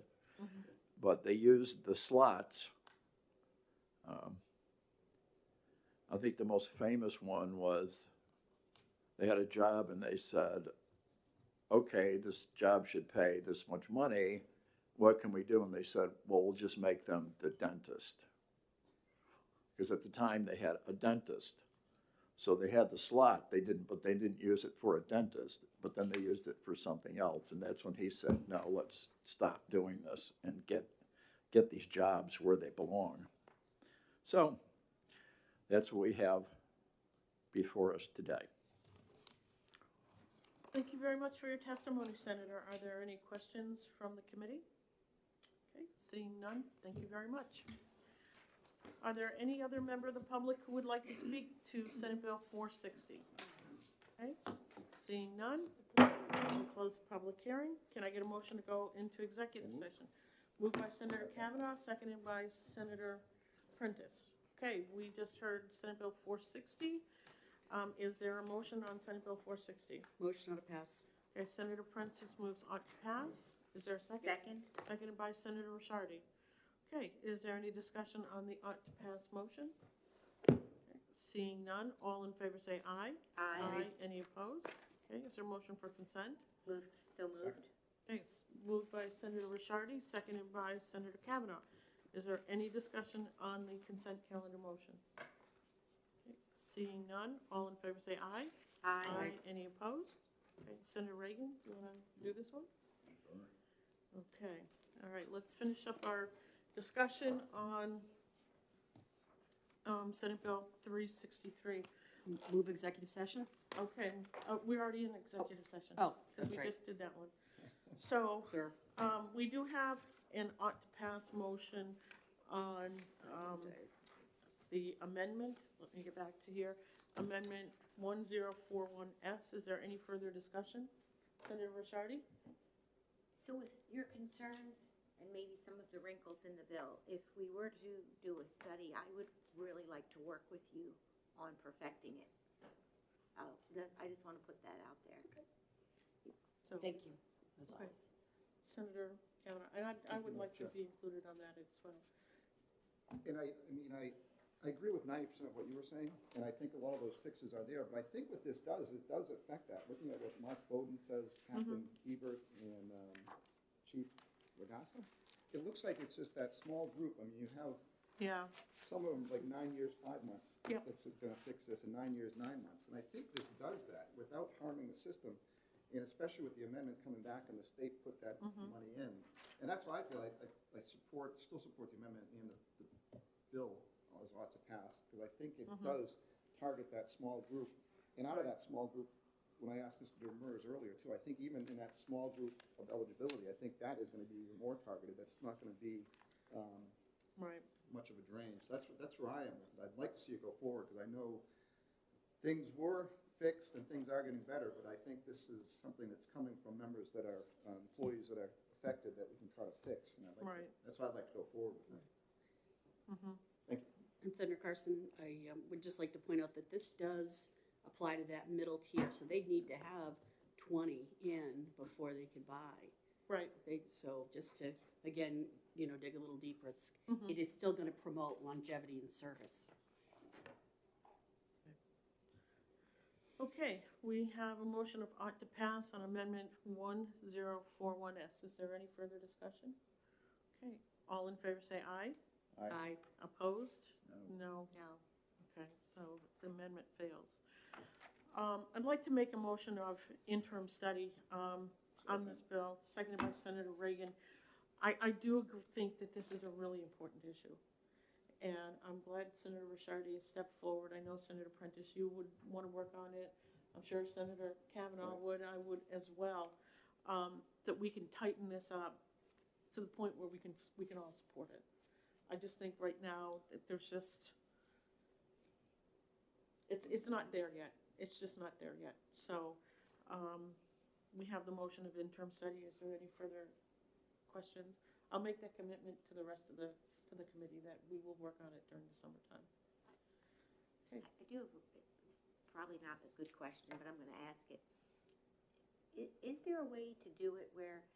Mm-hmm. But they used the slots. I think the most famous one was they had a job and they said, okay, this job should pay this much money. What can we do? And they said, well, we'll just make them the dentist. Because at the time they had a dentist. So they had the slot, but they didn't use it for a dentist, but then they used it for something else. And that's when he said, no, let's stop doing this and get these jobs where they belong. So that's what we have before us today. Thank you very much for your testimony, Senator. Are there any questions from the committee? Okay, seeing none, thank you very much. Are there any other member of the public who would like to speak to Senate Bill 460? Okay, seeing none, we'll close the public hearing. Can I get a motion to go into executive session? Moved by Senator Kavanaugh, seconded by Senator Prentice. Okay, we just heard Senate Bill 460. Is there a motion on Senate Bill 460? Motion on to pass. Okay, Senator Prentice moves on to pass. Is there a second? Second. Seconded by Senator Ricciardi. Okay, is there any discussion on the ought to pass motion? Okay, seeing none, all in favor say aye. Aye. Any opposed? Okay, is there a motion for consent? Moved. So moved. Okay, moved by Senator Ricciardi, seconded by Senator Kavanaugh. Is there any discussion on the consent calendar motion? Okay, seeing none, all in favor say aye. Aye. Any opposed? Okay, Senator Reagan, you want to do this one? Okay, all right, let's finish up our discussion on Senate Bill 363. Move executive session? Okay, we're already in executive session. Oh, Because that's we right. just did that one. So, Sure. we do have an ought to pass motion on the amendment. Let me get back to here. Amendment 1041S. Is there any further discussion? Senator Ricciardi? So with your concerns and maybe some of the wrinkles in the bill, if we were to do a study, I would really like to work with you on perfecting it. I just want to put that out there. So, Thank you, as Okay. always. Senator Kavanaugh, and I would like to be included on that as well. And I mean, I agree with 90% of what you were saying, and I think a lot of those fixes are there, but I think what this does, it does affect that. Looking at what Mark Bowden says, Captain Ebert, and Chief Ragassa, it looks like it's just that small group. I mean, you have Yeah, some of them like 9 years, 5 months. Yep. That's gonna fix this, and 9 years, 9 months. And I think this does that without harming the system, and especially with the amendment coming back and the state put that money in. And that's why I feel like I still support the amendment and the bill as ought to pass, because I think it does target that small group. And out of that small group, when I asked Mr. Demers earlier too, I think even in that small group of eligibility, I think that is gonna be even more targeted. That's not gonna be, right. much of a drain. So that's where I am with it. I'd like to see it go forward, because I know things were fixed and things are getting better, but I think this is something that's coming from members that are, employees that are affected, that we can try to fix. And I'd like Right. that's why I'd like to go forward with it. Thank you. And Senator Carson, I would just like to point out that this does apply to that middle tier, so they need to have 20 in before they can buy. Right. So just to, again, dig a little deeper, it is still going to promote longevity in service. Okay, we have a motion of ought to pass on amendment 1041S. Is there any further discussion? Okay, all in favor say aye. Aye. Opposed? No. No. Okay, so the amendment fails. I'd like to make a motion of interim study on this bill, seconded by Senator Reagan. I do think that this is a really important issue. And I'm glad Senator Ricciardi has stepped forward. I know Senator Prentice, you would want to work on it. I'm sure Senator Kavanaugh would, I would as well. That we can tighten this up to the point where we can all support it. I just think right now that there's just, it's not there yet. It's just not there yet. So we have the motion of interim study. Is there any further questions? I'll make that commitment to the rest of the committee that we will work on it during the summertime. Okay. I do have, it's probably not a good question, but I'm gonna ask it. Is there a way to do it where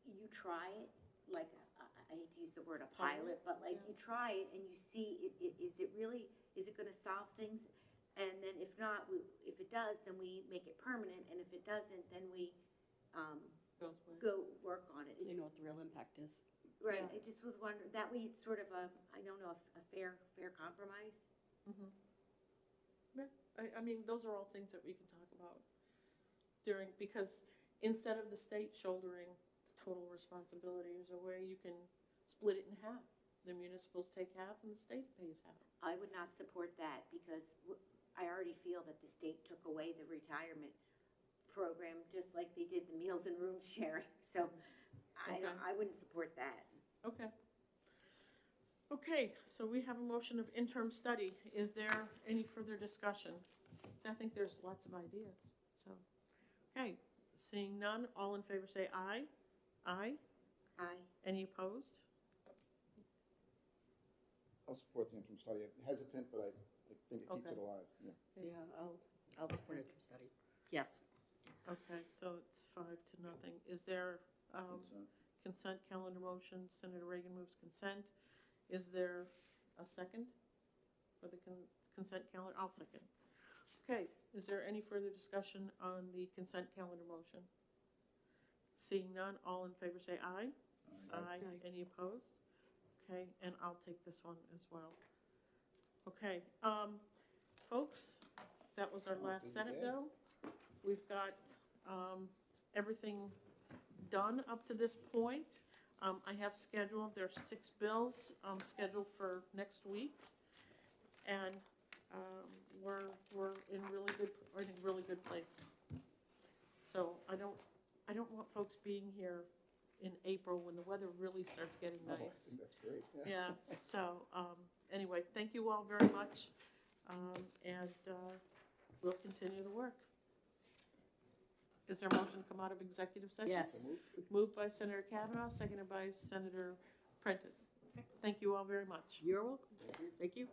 you try it, like, I hate to use the word a pilot, but like you try it and you see, is it gonna solve things? And then if not, if it does, then we make it permanent, and if it doesn't, then we go work on it. They know what the real impact is. Right, Yeah. I just was wondering, that way it's sort of a, I don't know, a fair compromise? Yeah, I mean, those are all things that we can talk about because instead of the state shouldering total responsibility, there's a way you can split it in half. The municipals take half and the state pays half. I would not support that, because I already feel that the state took away the retirement program, just like they did the meals and rooms sharing, so I wouldn't support that. Okay. Okay, so we have a motion of interim study. Is there any further discussion? So I think there's lots of ideas, so. Okay, seeing none, all in favor say aye. Aye. Aye. Any opposed? I'll support the interim study. I'm hesitant, but I think it keeps Okay. it alive. Yeah. Yeah, I'll support interim study. Yes. Okay, so it's 5-0. Is there consent calendar motion? Senator Reagan moves consent. Is there a second for the consent calendar? I'll second. Okay, is there any further discussion on the consent calendar motion? Seeing none, all in favor say aye. Aye. Any opposed? Okay, and I'll take this one as well. Okay, folks, that was our last Senate bill. We've got, everything done up to this point. I have scheduled, there's 6 bills, scheduled for next week. And, we're in a really good place. So I don't want folks being here in April when the weather really starts getting nice. That's great. Yeah, so, anyway, thank you all very much, and we'll continue the work. Is there a motion to come out of executive session? Yes. Moved by Senator Kavanaugh, seconded by Senator Prentice. Thank you all very much. You're welcome. Thank you.